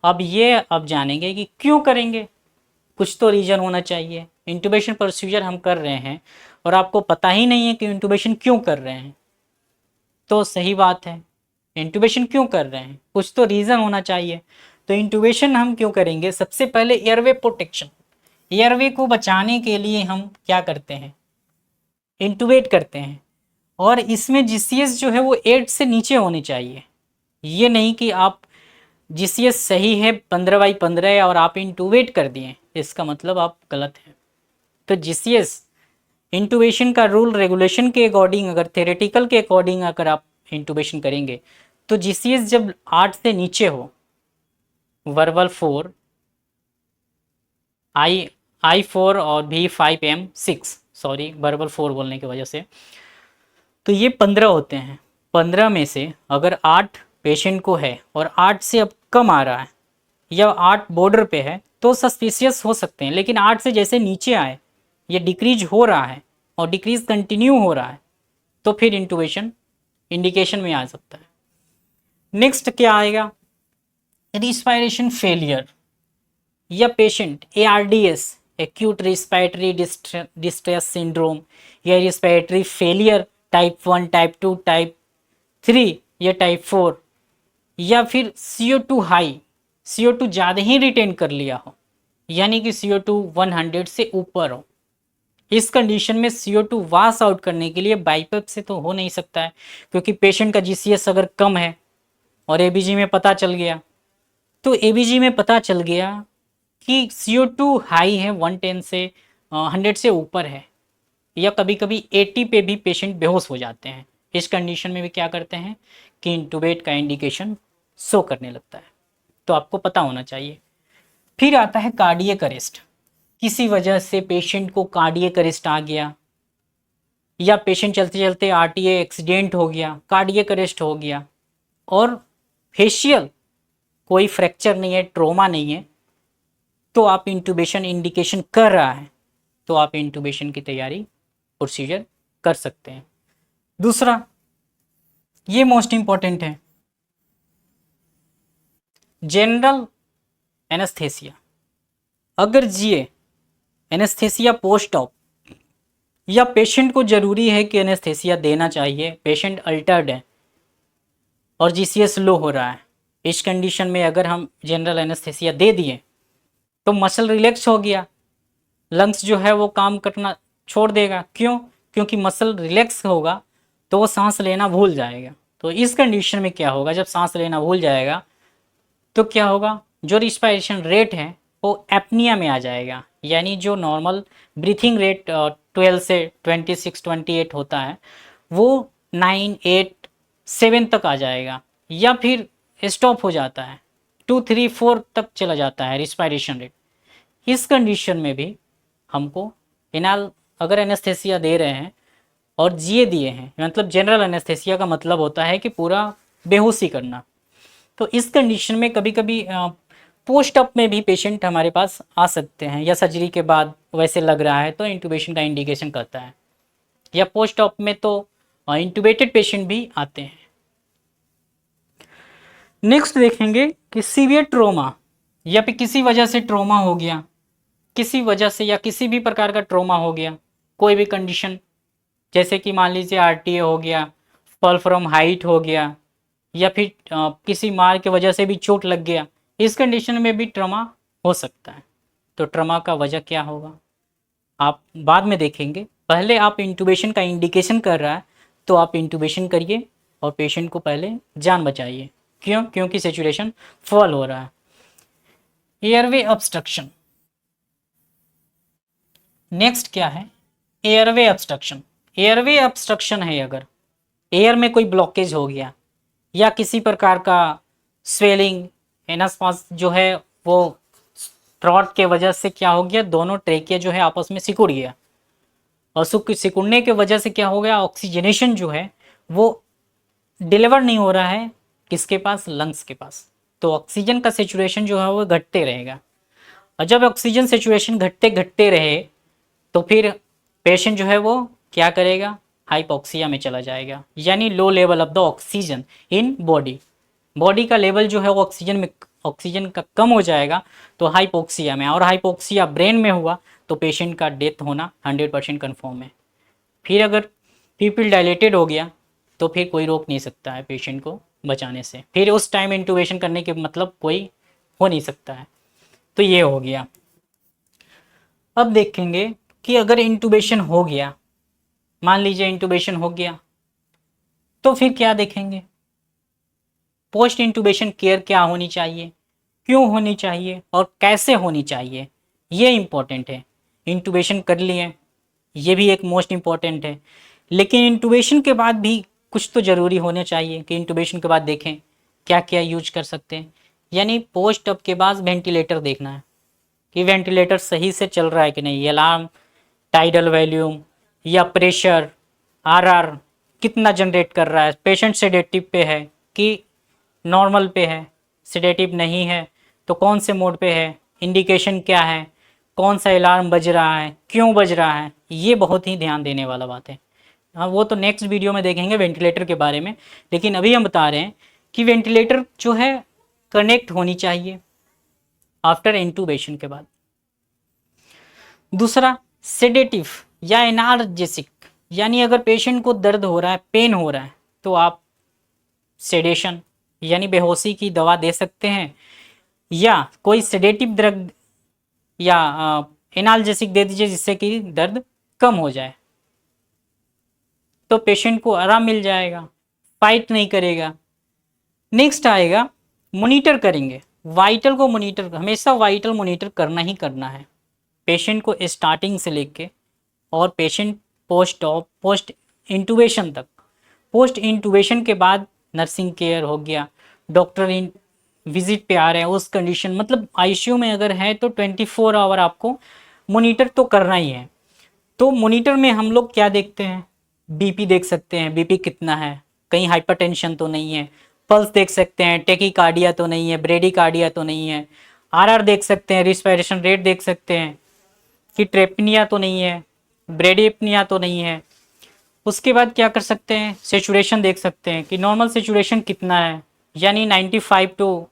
[SPEAKER 1] अब जानेंगे कि क्यों करेंगे, कुछ तो रीज़न होना चाहिए। इंटूबेशन प्रोसीजर हम कर रहे हैं और आपको पता ही नहीं है कि इंटूबेशन क्यों कर रहे हैं, तो सही बात है, इंटूबेशन क्यों कर रहे हैं, कुछ तो रीज़न होना चाहिए। तो इंटूबेशन हम क्यों करेंगे, सबसे पहले एयरवे प्रोटेक्शन, एयरवे को बचाने के लिए हम क्या करते हैं, इंटूबेट करते हैं। और इसमें जीसीएस जो है वो 8 से नीचे होनी चाहिए। ये नहीं कि आप जीसीएस सही है 15/15 और आप इंटूबेट कर दिए, इसका मतलब आप गलत हैं। तो जीसीएस इंटूबेशन का रूल रेगुलेशन के अकॉर्डिंग, अगर थेरेटिकल के अकॉर्डिंग अगर आप इंटूबेशन करेंगे तो जीसीएस जब 8 से नीचे हो, वर्बल 4 I4 और V5M6, सॉरी वर्बल 4 बोलने की वजह से। तो ये 15 होते हैं। 15 में से अगर 8 पेशेंट को है और 8 से अब कम आ रहा है या 8 बॉर्डर पे है तो सस्पिशियस हो सकते हैं, लेकिन 8 से जैसे नीचे आए, ये डिक्रीज हो रहा है और डिक्रीज कंटिन्यू हो रहा है, तो फिर इंटुबेशन इंडिकेशन में आ सकता है। नेक्स्ट क्या आएगा, रिस्पायरेशन फेलियर या patient ARDS, acute respiratory distress syndrome, या respiratory failure type 1, type 2, type 3 या टाइप 4, या फिर CO2 हाई, CO2 ज़्यादा ही रिटेन कर लिया हो, यानी कि CO2 100 से ऊपर हो। इस कंडीशन में CO2 वाश आउट करने के लिए बाइपेप से तो हो नहीं सकता है, क्योंकि पेशेंट का GCS अगर कम है और ABG में पता चल गया, तो ABG में पता चल गया कि CO2 हाई है, 110 से 100 से ऊपर है, या कभी कभी 80 पे भी पेशेंट बेहोश हो जाते हैं। इस कंडीशन में भी क्या करते हैं कि इंटुबेट का इंडिकेशन शो करने लगता है, तो आपको पता होना चाहिए। फिर आता है कार्डियक अरेस्ट। किसी वजह से पेशेंट को कार्डियक अरेस्ट आ गया, या पेशेंट चलते चलते RTA एक्सीडेंट हो गया, कार्डियक अरेस्ट हो गया, और फेशियल कोई फ्रैक्चर नहीं है, ट्रोमा नहीं है, तो आप इंटुबेशन इंडिकेशन कर रहा है तो आप इंटुबेशन की तैयारी प्रोसीजर कर सकते हैं। दूसरा, ये मोस्ट इंपॉर्टेंट है, जनरल एनेस्थेसिया। अगर जिए एनेस्थेसिया पोस्ट ऑप, या पेशेंट को जरूरी है कि एनेस्थेसिया देना चाहिए, पेशेंट अल्टर्ड है और GCS लो हो रहा है, इस कंडीशन में अगर हम जनरल एनेस्थेसिया दे दिए तो मसल रिलैक्स हो गया, लंग्स जो है वो काम करना छोड़ देगा। क्यों? क्योंकि मसल रिलैक्स होगा तो वो सांस लेना भूल जाएगा। तो इस कंडीशन में क्या होगा, जब सांस लेना भूल जाएगा तो क्या होगा, जो रिस्पायरेशन रेट है वो एपनिया में आ जाएगा, यानी जो नॉर्मल ब्रीथिंग रेट 12 से 26 28 होता है वो 9 8 7 तक आ जाएगा, या फिर स्टॉप हो जाता है, 2 3 4 तक चला जाता है रिस्पायरेशन रेट। इस कंडीशन में भी हमको इनाल, अगर एनेस्थेसिया दे रहे हैं और जिए दिए हैं, मतलब जनरल एनेस्थेसिया का मतलब होता है कि पूरा बेहोशी करना, तो इस कंडीशन में कभी कभी पोस्ट अप में भी पेशेंट हमारे पास आ सकते हैं, या सर्जरी के बाद वैसे लग रहा है तो इंटुबेशन का इंडिकेशन करता है, या पोस्ट अप में तो इंटुबेटेड पेशेंट भी आते हैं। नेक्स्ट देखेंगे कि सीवियर ट्रोमा, या फिर किसी वजह से ट्रोमा हो गया, किसी वजह से या किसी भी प्रकार का ट्रोमा हो गया, कोई भी कंडीशन, जैसे कि मान लीजिए RTA हो गया, फॉल फ्रॉम हाइट हो गया, या फिर किसी मार की वजह से भी चोट लग गया, इस कंडीशन में भी ट्रमा हो सकता है। तो ट्रमा का वजह क्या होगा आप बाद में देखेंगे, पहले आप इंटुबेशन का इंडिकेशन कर रहा है तो आप इंटुबेशन करिए और पेशेंट को पहले जान बचाइए। क्यों? क्योंकि सिचुएशन फॉल हो रहा है। एयरवे ऑब्स्ट्रक्शन, नेक्स्ट क्या है, एयरवे ऑब्स्ट्रक्शन। एयरवे ऑब्स्ट्रक्शन है अगर एयर में कोई ब्लॉकेज हो गया, या किसी प्रकार का स्वेलिंग एनास्पास जो है वो थ्रॉट के वजह से क्या हो गया, दोनों ट्रेकिया जो है आपस में सिकुड़ गया, और सिकुड़ने के वजह से क्या हो गया, ऑक्सीजनेशन जो है वो डिलीवर नहीं हो रहा है किसके पास, लंग्स के पास, तो ऑक्सीजन का सेचुरेशन जो है वो घटते रहेगा, और जब ऑक्सीजन सेचुरेशन घटते घटते रहे तो फिर पेशेंट जो है वो क्या करेगा, हाइपोक्सिया में चला जाएगा, यानी low level of the oxygen in body, body का लेवल जो है वो ऑक्सीजन का कम हो जाएगा तो हाइपोक्सिया में, और हाइपोक्सिया ब्रेन में हुआ तो पेशेंट का डेथ होना 100% कन्फर्म है। फिर अगर पीपल डायलेटेड हो गया तो फिर कोई रोक नहीं सकता है पेशेंट को बचाने से, फिर उस टाइम इंटुबेशन करने के मतलब कोई हो नहीं सकता है। तो ये हो गया। अब देखेंगे कि अगर इंटुबेशन हो गया, मान लीजिए इंटुबेशन हो गया, तो फिर क्या देखेंगे, पोस्ट इंटुबेशन केयर क्या होनी चाहिए, क्यों होनी चाहिए और कैसे होनी चाहिए, ये इम्पोर्टेंट है। इंटुबेशन कर लिए, ये भी एक मोस्ट इम्पॉर्टेंट है, लेकिन इंटुबेशन के बाद भी कुछ तो ज़रूरी होने चाहिए कि इंटुबेशन के बाद देखें क्या क्या यूज कर सकते हैं, यानी पोस्ट अप के बाद वेंटिलेटर देखना है कि वेंटिलेटर सही से चल रहा है कि नहीं, अलार्म, टाइडल वॉल्यूम या प्रेशर, आरआर कितना जनरेट कर रहा है, पेशेंट सेडेटिव पे है कि नॉर्मल पे है, सेडेटिव नहीं है तो कौन से मोड पे है, इंडिकेशन क्या है, कौन सा अलार्म बज रहा है, क्यों बज रहा है, ये बहुत ही ध्यान देने वाला बात है। हाँ, वो तो नेक्स्ट वीडियो में देखेंगे वेंटिलेटर के बारे में, लेकिन अभी हम बता रहे हैं कि वेंटिलेटर जो है कनेक्ट होनी चाहिए आफ्टर इंटूबेशन के बाद। दूसरा, सेडेटिव या एनाल्जेसिक, यानी अगर पेशेंट को दर्द हो रहा है, पेन हो रहा है, तो आप सेडेशन यानी बेहोशी की दवा दे सकते हैं, या कोई सेडेटिव ड्रग या एनाल्जेसिक दे दीजिए जिससे कि दर्द कम हो जाए, तो पेशेंट को आराम मिल जाएगा, फाइट नहीं करेगा। नेक्स्ट आएगा, मॉनिटर करेंगे, वाइटल को मॉनिटर, हमेशा वाइटल मॉनिटर करना ही करना है पेशेंट को स्टार्टिंग से लेके और पेशेंट पोस्ट इंटूबेशन तक। पोस्ट इंटूबेशन के बाद नर्सिंग केयर हो गया, डॉक्टर इन विजिट पे आ रहे हैं, उस कंडीशन मतलब आईसीयू में अगर है तो 24 आवर आपको मॉनिटर तो करना ही है। तो मॉनिटर में हम लोग क्या देखते हैं, बीपी देख सकते हैं, बीपी कितना है, कहीं हाइपरटेंशन तो नहीं है, पल्स देख सकते हैं, टेकीकार्डिया तो नहीं है, ब्रेडिकार्डिया तो नहीं है, आरआर देख सकते हैं, रिस्पायरेशन रेट देख सकते हैं कि ट्रेपनिया तो नहीं है, ब्रेडियपनिया तो नहीं है। उसके बाद क्या कर सकते हैं, सेचुरेशन देख सकते हैं कि नॉर्मल सेचुरेशन कितना है, यानी 95 टू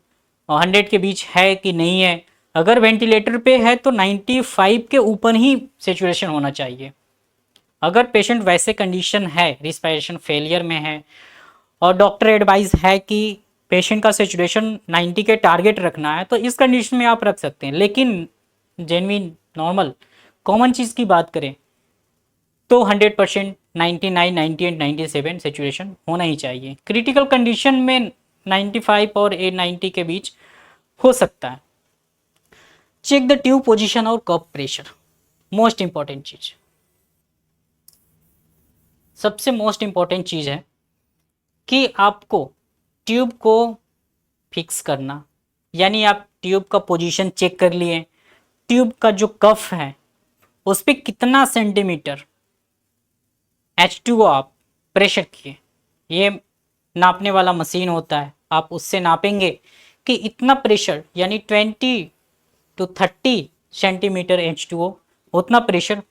[SPEAKER 1] 100 के बीच है कि नहीं है। अगर वेंटिलेटर पे है तो 95 के ऊपर ही सेचुरेशन होना चाहिए। अगर पेशेंट वैसे कंडीशन है, रिस्पायरेशन फेलियर में है और डॉक्टर एडवाइस है कि पेशेंट का सेचुरेशन 90 के टारगेट रखना है, तो इस कंडीशन में आप रख सकते हैं। लेकिन जेन्युइन नॉर्मल कॉमन चीज़ की बात करें तो 100%, 99, 98, 97 सेचुरेशन होना ही चाहिए। क्रिटिकल कंडीशन में 95 और 90 के बीच हो सकता है। चेक द ट्यूब पोजीशन और कप प्रेशर, मोस्ट इंपॉर्टेंट चीज, सबसे मोस्ट इंपॉर्टेंट चीज है कि आपको ट्यूब को फिक्स करना, यानी आप ट्यूब का पोजीशन चेक कर लिए, ट्यूब का जो कफ है उस पर कितना सेंटीमीटर H2O आप प्रेशर किए, ये नापने वाला मशीन होता है, आप उससे नापेंगे कि इतना प्रेशर यानी 20 to 30 सेंटीमीटर H2O, उतना प्रेशर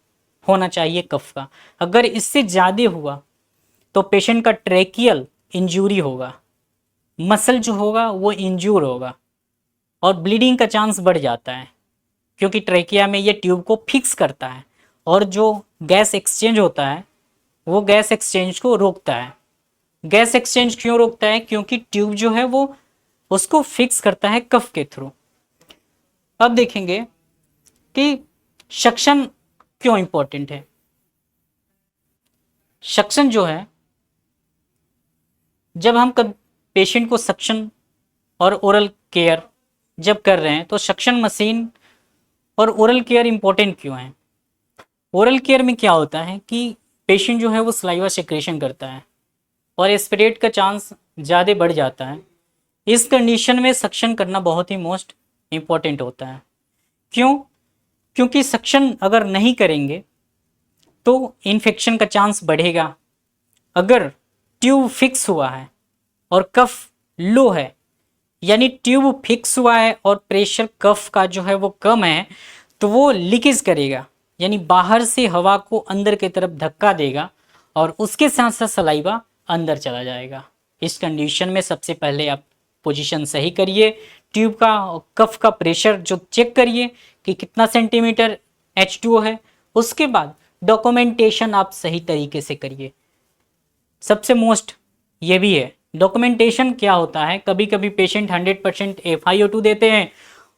[SPEAKER 1] होना चाहिए कफ का। अगर इससे ज़्यादा हुआ तो पेशेंट का ट्रेकियल इंजरी होगा, मसल जो होगा वो इंजूर होगा और ब्लीडिंग का चांस बढ़ जाता है, क्योंकि ट्रेकिया में ये ट्यूब को फिक्स करता है और जो गैस एक्सचेंज होता है वो गैस एक्सचेंज को रोकता है। गैस एक्सचेंज क्यों रोकता है, क्योंकि ट्यूब जो है वो उसको फिक्स करता है कफ के थ्रू। अब देखेंगे कि सक्शन क्यों इंपॉर्टेंट है। सक्शन जो है, जब हम पेशेंट को सक्शन और ओरल केयर जब कर रहे हैं तो सक्शन मशीन और ओरल केयर इंपॉर्टेंट क्यों है। ओरल केयर में क्या होता है कि पेशेंट जो है वो सलाइवा सेक्रेशन करता है और एस्पिरेट का चांस ज़्यादा बढ़ जाता है। इस कंडीशन में सक्शन करना बहुत ही मोस्ट इम्पॉर्टेंट होता है। क्यों, क्योंकि सक्शन अगर नहीं करेंगे तो इन्फेक्शन का चांस बढ़ेगा। अगर ट्यूब फिक्स हुआ है और कफ लो है, यानी ट्यूब फिक्स हुआ है और प्रेशर कफ का जो है वो कम है, तो वो लीकेज करेगा, यानी बाहर से हवा को अंदर की तरफ धक्का देगा और उसके साथ साथ सलाइवा अंदर चला जाएगा। इस कंडीशन में सबसे पहले आप पोजीशन सही करिए, ट्यूब का कफ का प्रेशर जो चेक करिए कि कितना सेंटीमीटर H2O है। उसके बाद डॉक्यूमेंटेशन आप सही तरीके से करिए। सबसे मोस्ट ये भी है, डॉक्यूमेंटेशन क्या होता है, कभी कभी पेशेंट 100% FiO2 देते हैं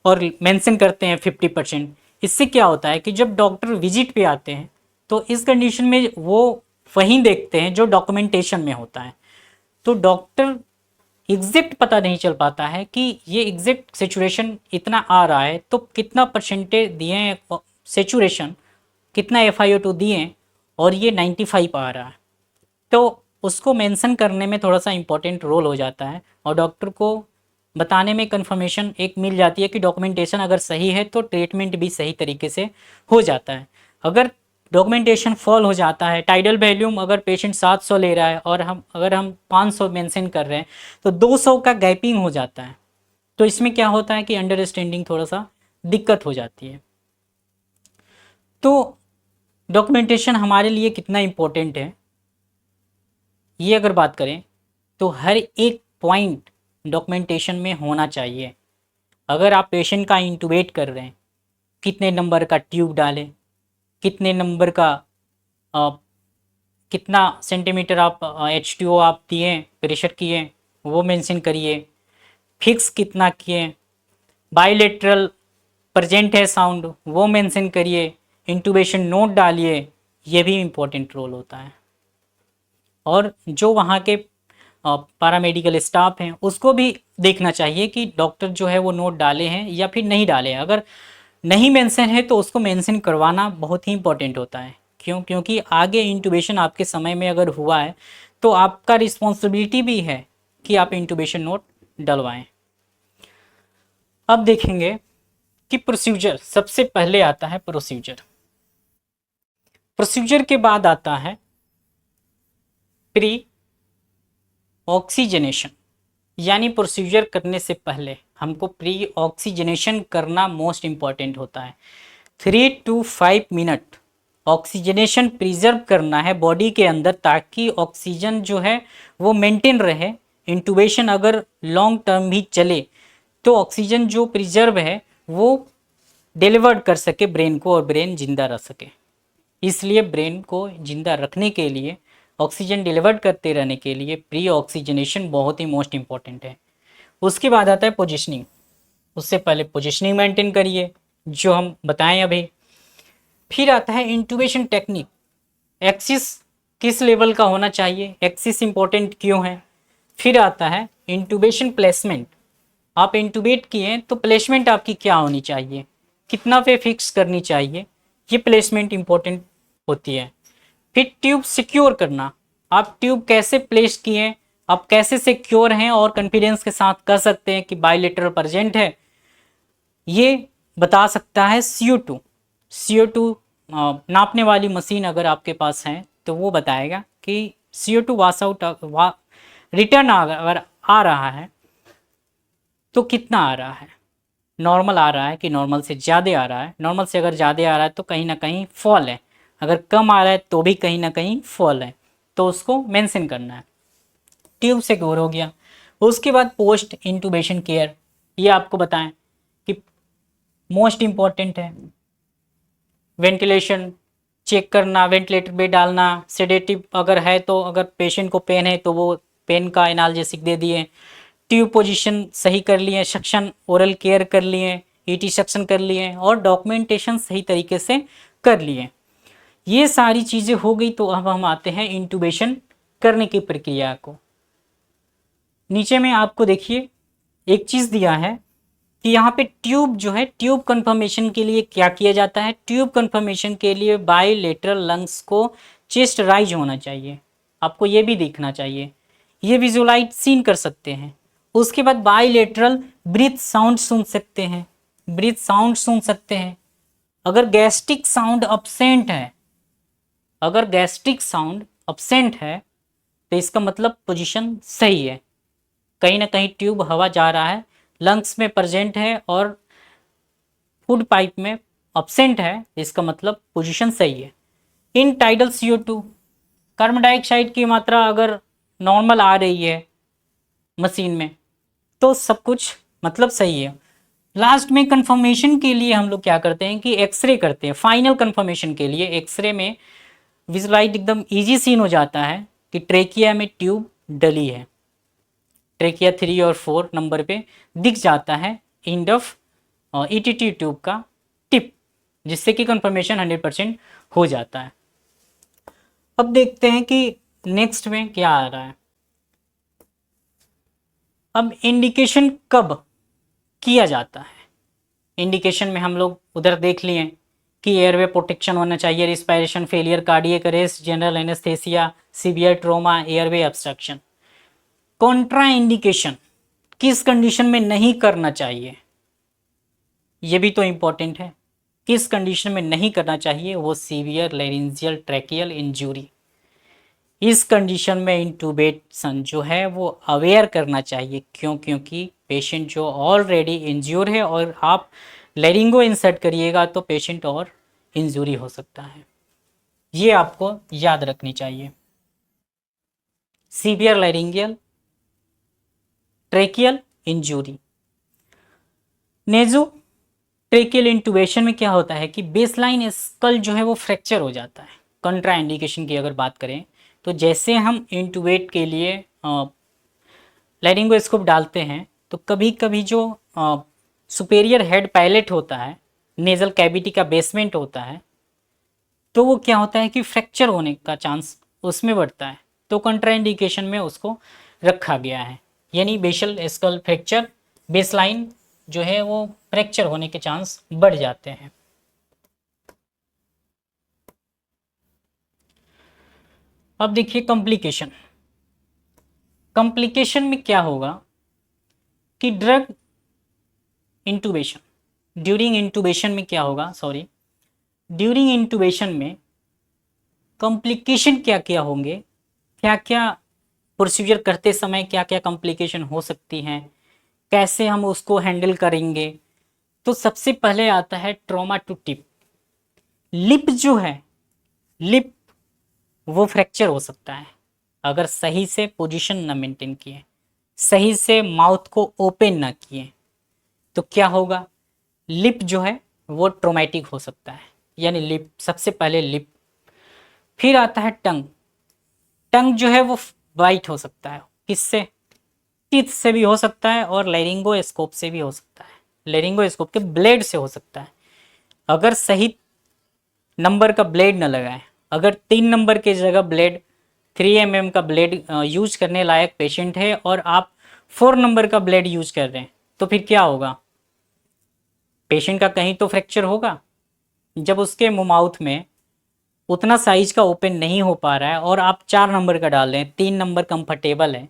[SPEAKER 1] और मेंशन करते हैं 50%। इससे क्या होता है कि जब डॉक्टर विजिट पे आते हैं तो इस कंडीशन में वो वहीं देखते हैं जो डॉक्यूमेंटेशन में होता है, तो डॉक्टर एग्जैक्ट पता नहीं चल पाता है कि ये एग्जैक्ट सेचुरेशन इतना आ रहा है तो कितना परसेंटेज दिए हैं सेचुरेशन, कितना FiO2 दिए और ये 95 आ रहा है, तो उसको मेंशन करने में थोड़ा सा इम्पोर्टेंट रोल हो जाता है और डॉक्टर को बताने में कंफर्मेशन एक मिल जाती है कि डॉक्यूमेंटेशन अगर सही है तो ट्रीटमेंट भी सही तरीके से हो जाता है। अगर डॉक्यूमेंटेशन फॉल हो जाता है, टाइडल वैल्यूम अगर पेशेंट 700 ले रहा है और हम 500 मेंशन कर रहे हैं तो 200 का गैपिंग हो जाता है, तो इसमें क्या होता है कि अंडरस्टैंडिंग थोड़ा सा दिक्कत हो जाती है। तो डॉक्यूमेंटेशन हमारे लिए कितना इम्पोर्टेंट है ये अगर बात करें तो हर एक पॉइंट डॉक्यूमेंटेशन में होना चाहिए। अगर आप पेशेंट का इंटूबेट कर रहे हैं, कितने नंबर का ट्यूब डालें, कितने नंबर का कितना सेंटीमीटर आप H2O आप दिए, प्रेशर किए वो मेंशन करिए, फिक्स कितना किए, बायलेटरल प्रेजेंट है साउंड वो मेंशन करिए, इंटूबेशन नोट डालिए, ये भी इम्पोर्टेंट रोल होता है। और जो वहाँ के पैरामेडिकल स्टाफ हैं उसको भी देखना चाहिए कि डॉक्टर जो है वो नोट डाले हैं या फिर नहीं डाले हैं। अगर नहीं मेंशन है तो उसको मेंशन करवाना बहुत ही इंपॉर्टेंट होता है। क्योंकि आगे इंटूबेशन आपके समय में अगर हुआ है तो आपका रिस्पॉन्सिबिलिटी भी है कि आप इंटूबेशन नोट डलवाएं। अब देखेंगे कि प्रोसीजर, सबसे पहले आता है प्रोसीजर। प्रोसीजर के बाद आता है प्री ऑक्सीजनेशन, यानी प्रोसीजर करने से पहले हमको प्री ऑक्सीजनेशन करना मोस्ट इम्पॉर्टेंट होता है। 3 to 5 मिनट ऑक्सीजनेशन प्रिजर्व करना है बॉडी के अंदर ताकि ऑक्सीजन जो है वो मेंटेन रहे। इंटूबेशन अगर लॉन्ग टर्म भी चले तो ऑक्सीजन जो प्रिजर्व है वो डिलीवर्ड कर सके ब्रेन को और ब्रेन जिंदा रह सके। इसलिए ब्रेन को जिंदा रखने के लिए, ऑक्सीजन डिलीवर्ड करते रहने के लिए प्री ऑक्सीजनेशन बहुत ही मोस्ट इम्पॉर्टेंट है। उसके बाद आता है पोजिशनिंग। उससे पहले पोजिशनिंग मेंटेन करिए जो हम बताएं अभी। फिर आता है इंटूबेशन टेक्निक। एक्सिस किस लेवल का होना चाहिए, एक्सिस इंपॉर्टेंट क्यों है। फिर आता है इंटूबेशन प्लेसमेंट। आप इंटूबेट किए तो प्लेसमेंट आपकी क्या होनी चाहिए, कितना पे फिक्स करनी चाहिए, ये प्लेसमेंट इंपॉर्टेंट होती है। फिर ट्यूब सिक्योर करना, आप ट्यूब कैसे प्लेस किए, आप कैसे सिक्योर हैं और कॉन्फिडेंस के साथ कह सकते हैं कि बायलेटरल प्रेजेंट है, ये बता सकता है CO2। CO2 नापने वाली मशीन अगर आपके पास है तो वो बताएगा कि CO2 वाश आउट रिटर्न अगर आ रहा है तो कितना आ रहा है, नॉर्मल आ रहा है कि नॉर्मल से ज़्यादा आ रहा है। नॉर्मल से अगर ज़्यादा आ रहा है तो कहीं ना कहीं फॉल है, अगर कम आ रहा है तो भी कहीं ना कहीं फॉल है, तो उसको मेंशन करना है। ट्यूब सिक्योर हो गया। उसके बाद पोस्ट इंटूबेशन केयर, ये आपको बताएं कि मोस्ट इम्पॉर्टेंट है। वेंटिलेशन चेक करना, वेंटिलेटर पे डालना, सेडेटिव अगर है तो, अगर पेशेंट को पेन है तो वो पेन का एनाल्जेसिक दे दिए, ट्यूब पोजीशन सही कर लिए, सक्शन ओरल केयर कर लिए, ET सक्शन कर लिए और डॉक्यूमेंटेशन सही तरीके से कर लिए। ये सारी चीज़ें हो गई तो अब हम आते हैं इंटूबेशन करने की प्रक्रिया को। नीचे में आपको देखिए एक चीज़ दिया है कि यहाँ पे ट्यूब जो है, ट्यूब कन्फर्मेशन के लिए क्या किया जाता है। ट्यूब कन्फर्मेशन के लिए बायलेटरल लंग्स को चेस्ट राइज होना चाहिए, आपको ये भी देखना चाहिए, ये विजुलाइज सीन कर सकते हैं। उसके बाद बायलेटरल ब्रीथ साउंड सुन सकते हैं, ब्रीथ साउंड सुन सकते हैं। अगर गैस्ट्रिक साउंड अब्सेंट है, अगर गैस्ट्रिक साउंड अब्सेंट है तो इसका मतलब पोजीशन सही है, कहीं ना कहीं ट्यूब हवा जा रहा है, लंग्स में प्रेजेंट है और फूड पाइप में अब्सेंट है, इसका मतलब पोजीशन सही है। इन टाइडल CO2 कार्बन डाइऑक्साइड की मात्रा अगर नॉर्मल आ रही है मशीन में तो सब कुछ मतलब सही है। लास्ट में कंफर्मेशन के लिए हम लोग क्या करते हैं कि एक्सरे करते हैं। फाइनल कंफर्मेशन के लिए एक्सरे में विजुलाइज एकदम इजी सीन हो जाता है कि ट्रेकिया में ट्यूब डली है, ट्रेकिया 3 और 4 नंबर पे दिख जाता है एंड ऑफ ETT ट्यूब का टिप, जिससे कि कंफर्मेशन 100% हो जाता है। अब देखते हैं कि नेक्स्ट में क्या आ रहा है। अब इंडिकेशन कब किया जाता है, इंडिकेशन में हम लोग उधर देख लिए कि एयरवे प्रोटेक्शन होना चाहिए, respiration failure, cardiac arrest, general anaesthesia, severe trauma, airway obstruction. Contra indication, किस कंडीशन में नहीं करना चाहिए, ये भी तो इंपॉर्टेंट है। किस कंडीशन में नहीं करना चाहिए, वो सीवियर लैरिंजियल ट्रैकियल इंजरी। इस कंडीशन में इंटूबेशन जो है वो अवेयर करना चाहिए। क्यों? क्योंकि पेशेंट जो ऑलरेडी इंज्योर है और आप लैरिंगो इंसर्ट करिएगा तो पेशेंट और इंजरी हो सकता है, ये आपको याद रखनी चाहिए। Severe laryngeal tracheal injury. Nasotracheal intubation में क्या होता है कि बेसलाइन स्कल जो है वो फ्रैक्चर हो जाता है। कंट्रा इंडिकेशन की अगर बात करें तो जैसे हम इंटूबेट के लिए लैरिंगोस्कोप डालते हैं तो कभी कभी जो सुपेरियर हेड पैलेट होता है, नेजल कैविटी का बेसमेंट होता है, तो वो क्या होता है कि फ्रैक्चर होने का चांस उसमें बढ़ता है। तो कंट्रा इंडिकेशन में उसको रखा गया है, यानी बेसल स्कल फ्रैक्चर, बेसलाइन जो है वो फ्रैक्चर होने के चांस बढ़ जाते हैं। अब देखिए कॉम्प्लिकेशन। कॉम्प्लिकेशन में क्या होगा कि ड्रग इंटूबेशन, ड्यूरिंग इंटूबेशन में क्या होगा, सॉरी, ड्यूरिंग इंटूबेशन में कॉम्प्लिकेशन क्या क्या होंगे, क्या क्या प्रोसीजर करते समय क्या क्या कॉम्प्लिकेशन हो सकती हैं, कैसे हम उसको हैंडल करेंगे। तो सबसे पहले आता है ट्रॉमा टू टिप। लिप जो है, लिप वो फ्रैक्चर हो सकता है अगर सही से पोजीशन ना मेंटेन किए, सही से माउथ को ओपन ना किए, तो क्या होगा, लिप जो है वो ट्रोमेटिक हो सकता है, यानी लिप, सबसे पहले लिप। फिर आता है टंग। टंग जो है वो वाइट हो सकता है, किससे, टीथ से भी हो सकता है और लैरिंगोस्कोप से भी हो सकता है, लैरिंगोस्कोप के ब्लेड से हो सकता है। अगर सही नंबर का ब्लेड न लगाए, अगर 3 नंबर की जगह ब्लेड 3 mm का ब्लेड यूज करने लायक पेशेंट है और आप 4 नंबर का ब्लेड यूज कर रहे हैं, तो फिर क्या होगा, पेशेंट का कहीं तो फ्रैक्चर होगा। जब उसके मुंह माउथ में उतना साइज का ओपन नहीं हो पा रहा है और आप 4 नंबर का डाल रहे हैं, 3 नंबर कंफर्टेबल है,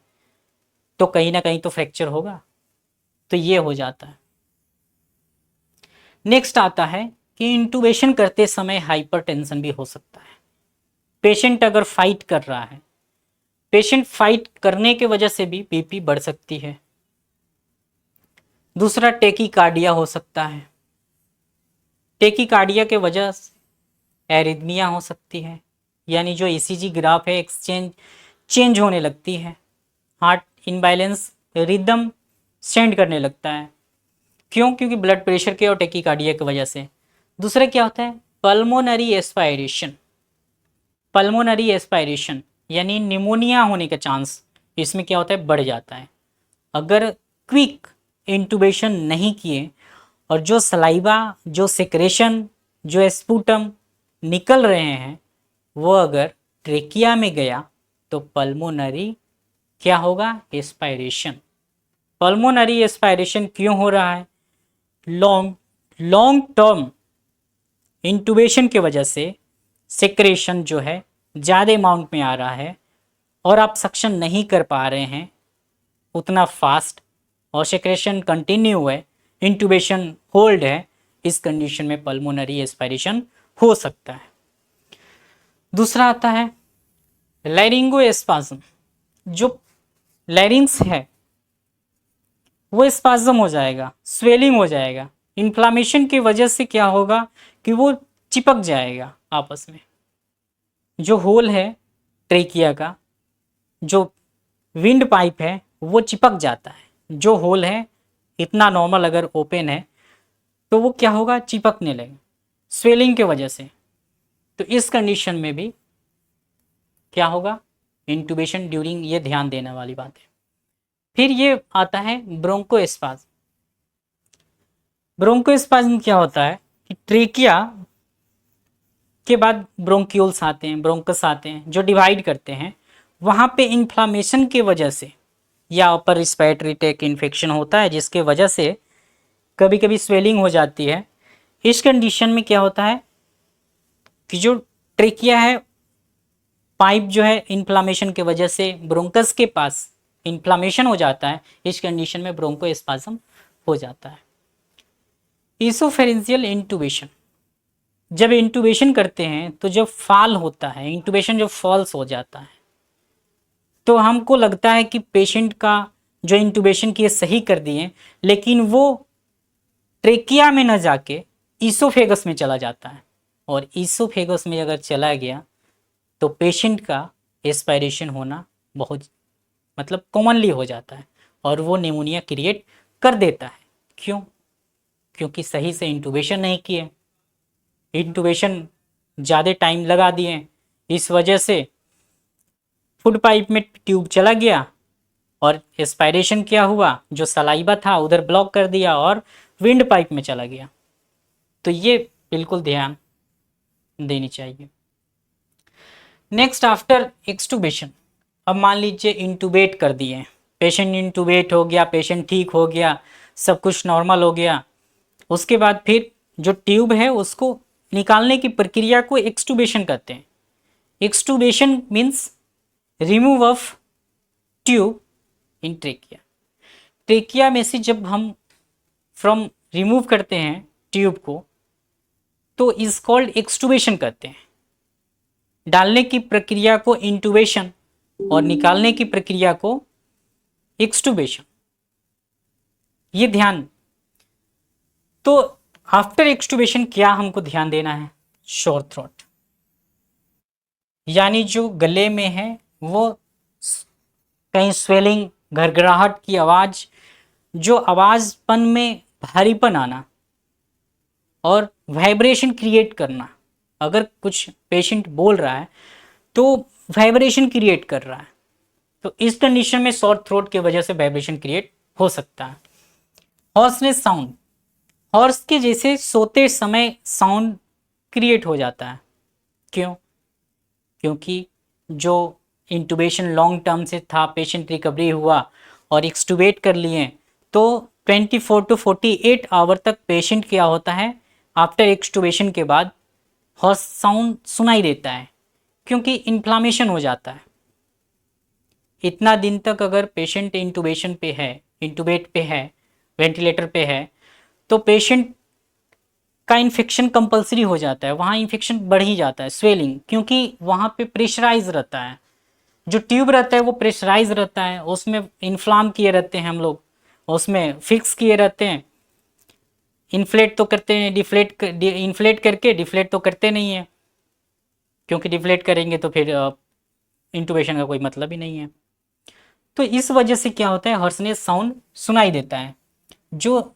[SPEAKER 1] तो कहीं ना कहीं तो फ्रैक्चर होगा। तो ये हो जाता है। नेक्स्ट आता है कि इंटूबेशन करते समय हाइपरटेंशन भी हो सकता है। पेशेंट अगर फाइट कर रहा है, पेशेंट फाइट करने की वजह से भी बीपी बढ़ सकती है। दूसरा टेकीकार्डिया हो सकता है, टेकीकार्डिया के वजह से एरिथमिया हो सकती है, यानी जो ईसीजी ग्राफ है चेंज होने लगती है, हार्ट इनबैलेंस, रिदम सेंड करने लगता है। क्यों? क्योंकि ब्लड प्रेशर के और टेकीकार्डिया की वजह से। दूसरा क्या होता है, पल्मोनरी एस्पायरेशन। पल्मोनरी एस्पायरेशन यानी निमोनिया होने का चांस इसमें क्या होता है, बढ़ जाता है। अगर क्विक इंटूबेशन नहीं किए और जो सलाइवा, जो सेक्रेशन, जो स्पूटम निकल रहे हैं वो अगर ट्रेकिया में गया तो पल्मोनरी क्या होगा, एस्पायरेशन। पल्मोनरी एस्पायरेशन क्यों हो रहा है, लॉन्ग टर्म इंटूबेशन की वजह से सेक्रेशन जो है ज़्यादा अमाउंट में आ रहा है और आप सक्शन नहीं कर पा रहे हैं उतना फास्ट, और सेक्रेशन कंटिन्यू है, इंटूबेशन होल्ड है, इस कंडीशन में पल्मोनरी एस्पायरेशन हो सकता है। दूसरा आता है लैरिंगोस्पाज्म। जो लैरिंग्स है वो स्पाज्म हो जाएगा, स्वेलिंग हो जाएगा। इन्फ्लामेशन की वजह से क्या होगा कि वो चिपक जाएगा आपस में। जो होल है ट्रेकिया का, जो विंड पाइप है वो चिपक जाता है। जो होल है इतना नॉर्मल अगर ओपन है तो वो क्या होगा, चिपकने लगे स्वेलिंग के वजह से। तो इस कंडीशन में भी क्या होगा, इंटूबेशन ड्यूरिंग, ये ध्यान देने वाली बात है। फिर ये आता है ब्रोंकोस्पाज्म। ब्रोंकोस्पाज्म क्या होता है कि ट्रेकिया के बाद ब्रोंक्यूल्स आते हैं, ब्रोंकस आते हैं जो डिवाइड करते हैं। वहाँ पे इन्फ्लामेशन की वजह से या अपर रिस्पिरेटरी ट्रैक्ट इन्फेक्शन होता है जिसके वजह से कभी कभी स्वेलिंग हो जाती है। इस कंडीशन में क्या होता है कि जो ट्रेकिया है, पाइप जो है इन्फ्लामेशन की वजह से ब्रोंकस के पास इन्फ्लामेशन हो जाता है, इस कंडीशन में ब्रोंकोस्पाज्म हो जाता है। इसोफेरेंजियल इंटुबेशन, जब इंटुबेशन करते हैं तो जब फॉल होता है, इंटुबेशन जब फॉल्स हो जाता है, तो हमको लगता है कि पेशेंट का जो इंटुबेशन किए सही कर दिए, लेकिन वो ट्रेकिया में न जाके ईसोफेगस में चला जाता है, और ईसोफेगस में अगर चला गया तो पेशेंट का एस्पायरेशन होना बहुत मतलब कॉमनली हो जाता है, और वो निमोनिया क्रिएट कर देता है। क्यों? क्योंकि सही से इंटुबेशन नहीं किए, इंटुबेशन ज़्यादा टाइम लगा दिए, इस वजह से फूड पाइप में ट्यूब चला गया, और एस्पायरेशन क्या हुआ, जो सलाइवा था उधर ब्लॉक कर दिया और विंड पाइप में चला गया। तो ये बिल्कुल ध्यान देनी चाहिए। नेक्स्ट, आफ्टर एक्सटुबेशन, अब मान लीजिए इंटुबेट कर दिए, पेशेंट इंटुबेट हो गया, पेशेंट ठीक हो गया, सब कुछ नॉर्मल हो गया, उसके बाद फिर जो ट्यूब है उसको निकालने की प्रक्रिया को एक्सटुबेशन कहते हैं। Extubation means remove of tube in trachea. Trachea में से जब हम फ्रॉम रिमूव करते हैं ट्यूब को, तो इज कॉल्ड एक्सटुबेशन कहते हैं। डालने की प्रक्रिया को इंटुबेशन और निकालने की प्रक्रिया को एक्सटुबेशन, ये ध्यान। तो आफ्टर एक्सटुबेशन क्या हमको ध्यान देना है? शोर थ्रोट, यानी जो गले में है वो कहीं स्वेलिंग, घरघराहट की आवाज़, जो आवाज़पन में भारीपन आना और वाइब्रेशन क्रिएट करना। अगर कुछ पेशेंट बोल रहा है तो वाइब्रेशन क्रिएट कर रहा है, तो इस कंडीशन में शॉर्ट थ्रोट की वजह से वाइब्रेशन क्रिएट हो सकता है। हॉर्सनेस साउंड, हॉर्स के जैसे सोते समय साउंड क्रिएट हो जाता है। क्यों? क्योंकि जो इंटुबेशन लॉन्ग टर्म से था, पेशेंट रिकवरी हुआ और एक्सटुबेट कर लिए, तो 24 to 48 आवर तक पेशेंट क्या होता है, आफ्टर एक्सटुबेशन के बाद हॉर्स साउंड सुनाई देता है, क्योंकि इन्फ्लामेशन हो जाता है। इतना दिन तक अगर पेशेंट इंटुबेशन पे है, इंटुबेट पे है, वेंटिलेटर पे है, तो पेशेंट का इन्फेक्शन कंपलसरी हो जाता है, वहाँ इन्फेक्शन बढ़ ही जाता है, स्वेलिंग, क्योंकि वहाँ पे प्रेशराइज रहता है, जो ट्यूब रहता है वो प्रेशराइज रहता है, उसमें इन्फ्लाम किए रहते हैं हम लोग, उसमें फिक्स किए रहते हैं। इन्फ्लेट तो करते हैं, इन्फ्लेट करके डिफ्लेट तो करते नहीं है, क्योंकि डिफ्लेट करेंगे तो फिर इंटुबेशन का कोई मतलब ही नहीं है। तो इस वजह से क्या होता है, हॉर्सनेस साउंड सुनाई देता है। जो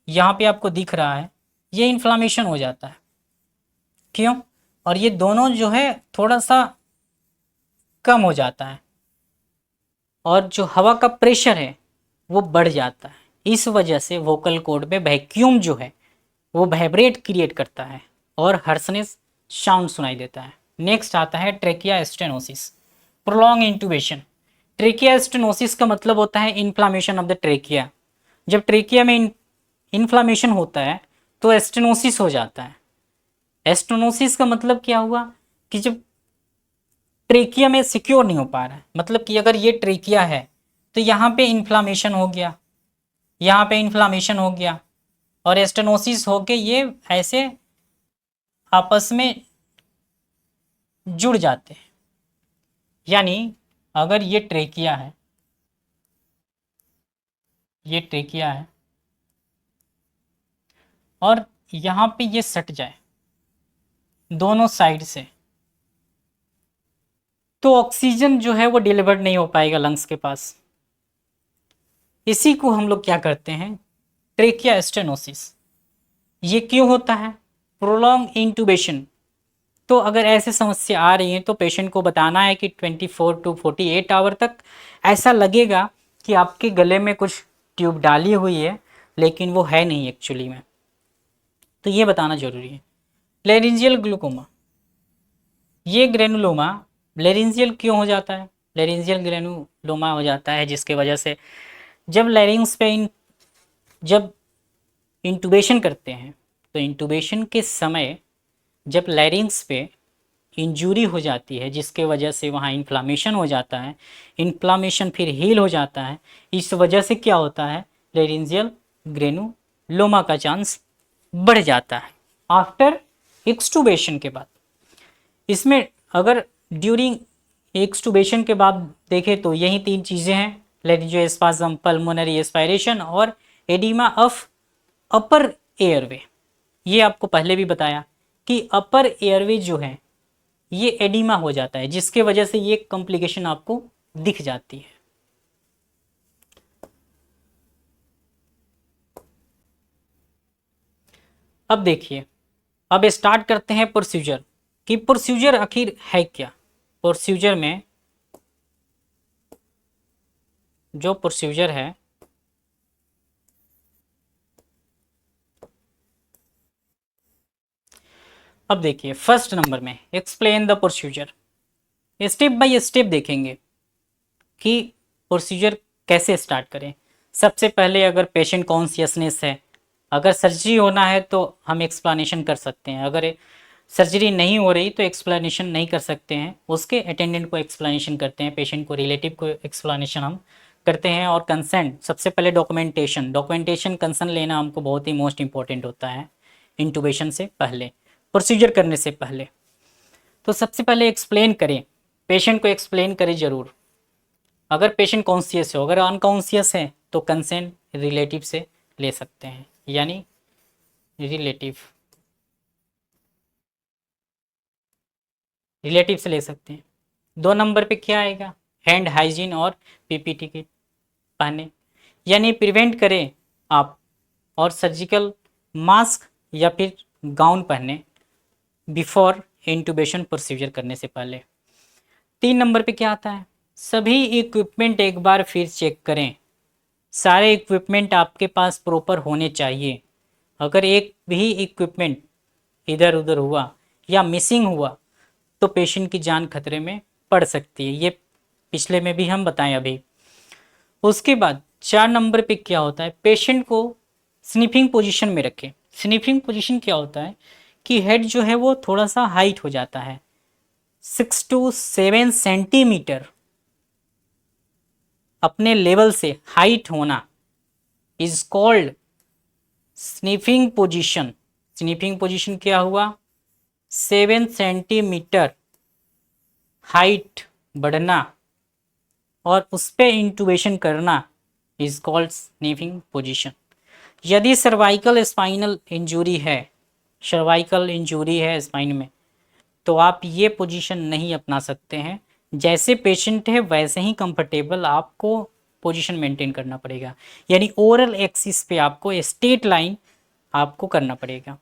[SPEAKER 1] यहाँ पे आपको दिख रहा है ये इन्फ्लामेशन हो जाता है। क्यों? और ये दोनों जो है थोड़ा सा कम हो जाता है, और जो हवा का प्रेशर है वो बढ़ जाता है, इस वजह से वोकल कॉर्ड में वैक्यूम जो है वो वाइब्रेट क्रिएट करता है और हर्सनेस साउंड सुनाई देता है। नेक्स्ट आता है trachea stenosis, prolong इंटुबेशन। Trachea stenosis का मतलब होता है इन्फ्लामेशन ऑफ द ट्रेकिया। जब ट्रेकिया में इन्फ्लामेशन होता है तो एस्टेनोसिस हो जाता है। एस्टेनोसिस का मतलब क्या हुआ कि जब ट्रेकिया में सिक्योर नहीं हो पा रहा है, मतलब कि अगर ये ट्रेकिया है तो यहाँ पे इन्फ्लामेशन हो गया, यहाँ पे इन्फ्लामेशन हो गया, और एस्टेनोसिस होके ये ऐसे आपस में जुड़ जाते हैं। यानी अगर ये ट्रेकिया है, ये ट्रेकिया है, और यहाँ पे ये सट जाए दोनों साइड से, तो ऑक्सीजन जो है वो डिलीवर्ड नहीं हो पाएगा लंग्स के पास। इसी को हम लोग क्या करते हैं, ट्रेकिया स्टेनोसिस। ये क्यों होता है? प्रोलॉन्ग इंटुबेशन। तो अगर ऐसे समस्या आ रही है तो पेशेंट को बताना है कि 24 to 48 आवर तक ऐसा लगेगा कि आपके गले में कुछ ट्यूब डाली हुई है, लेकिन वो है नहीं एक्चुअली में, तो ये बताना जरूरी है। लेरिंजियल ग्लूकोमा, ये ग्रेनुलोमा लेरिंजियल क्यों हो जाता है? लेरिंजियल ग्रेनुलोमा हो जाता है जिसके वजह से जब लैरिंग्स पे जब इंटुबेशन करते हैं, तो इंटुबेशन के समय जब लैरिंग्स पे इंजरी हो जाती है जिसके वजह से वहाँ इन्फ्लामेशन हो जाता है, इन्फ्लामेशन फिर हील हो जाता है, इस वजह से क्या होता है, लेरिंजियल ग्रेनुलोमा का चांस बढ़ जाता है आफ्टर एक्सटूबेशन के बाद। इसमें अगर ड्यूरिंग एक्सटूबेशन के बाद देखें तो यही तीन चीज़ें हैं, लेरिंजियोस्पाज्म, पल्मोनरी एस्पायरेशन और एडिमा ऑफ अपर एयरवे। ये आपको पहले भी बताया कि अपर एयरवे जो है ये एडिमा हो जाता है जिसके वजह से ये कॉम्प्लिकेशन आपको दिख जाती है। अब देखिए, अब स्टार्ट करते हैं प्रोसीजर कि प्रोसीजर आखिर है क्या। प्रोसीजर में जो प्रोसीजर है अब देखिए, फर्स्ट नंबर में explain the procedure, step by step देखेंगे कि प्रोसीजर कैसे स्टार्ट करें। सबसे पहले अगर पेशेंट कॉन्शियसनेस है, अगर सर्जरी होना है तो हम एक्सप्लेनेशन कर सकते हैं, अगर सर्जरी नहीं हो रही तो एक्सप्लेनेशन नहीं कर सकते हैं, उसके अटेंडेंट को एक्सप्लेनेशन करते हैं, पेशेंट को, रिलेटिव को एक्सप्लेनेशन हम करते हैं। और कंसेंट, सबसे पहले डॉक्यूमेंटेशन कंसर्न लेना हमको बहुत ही मोस्ट इंपॉर्टेंट होता है इंटूबेशन से पहले, प्रोसीजर करने से पहले। तो सबसे पहले एक्सप्लेन करें, पेशेंट को एक्सप्लेन करें ज़रूर। अगर पेशेंट कॉन्शियस हो, अगर अनकॉन्शियस है तो कंसेंट रिलेटिव से ले सकते हैं, यानी रिलेटिव से ले सकते हैं। 2 नंबर पे क्या आएगा, हैंड हाइजीन और पीपीटी किट पहने, यानी प्रिवेंट करें आप, और सर्जिकल मास्क या फिर गाउन पहने बिफोर इंटूबेशन प्रोसीजर करने से पहले। 3 नंबर पे क्या आता है, सभी इक्विपमेंट एक बार फिर चेक करें, सारे इक्विपमेंट आपके पास प्रॉपर होने चाहिए। अगर एक भी इक्विपमेंट इधर उधर हुआ या मिसिंग हुआ तो पेशेंट की जान खतरे में पड़ सकती है, ये पिछले में भी हम बताएं अभी। उसके बाद 4 नंबर पे क्या होता है, पेशेंट को स्निफिंग पोजीशन में रखें। स्निफिंग पोजीशन क्या होता है कि हेड जो है वो थोड़ा सा हाइट हो जाता है, 6 to 7 सेंटीमीटर अपने लेवल से हाइट होना is called sniffing position. Sniffing position क्या हुआ, 7 सेंटीमीटर हाइट बढ़ना और उस पर इंटूबेशन करना इज कॉल्ड स्निफिंग पोजीशन। यदि सर्वाइकल स्पाइनल इंजरी है, सर्वाइकल इंजरी है स्पाइन में, तो आप ये पोजीशन नहीं अपना सकते हैं। जैसे पेशेंट है वैसे ही कंफर्टेबल आपको पोजीशन मेंटेन करना पड़ेगा, यानी ओरल एक्सिस पे आपको स्ट्रेट लाइन आपको करना पड़ेगा।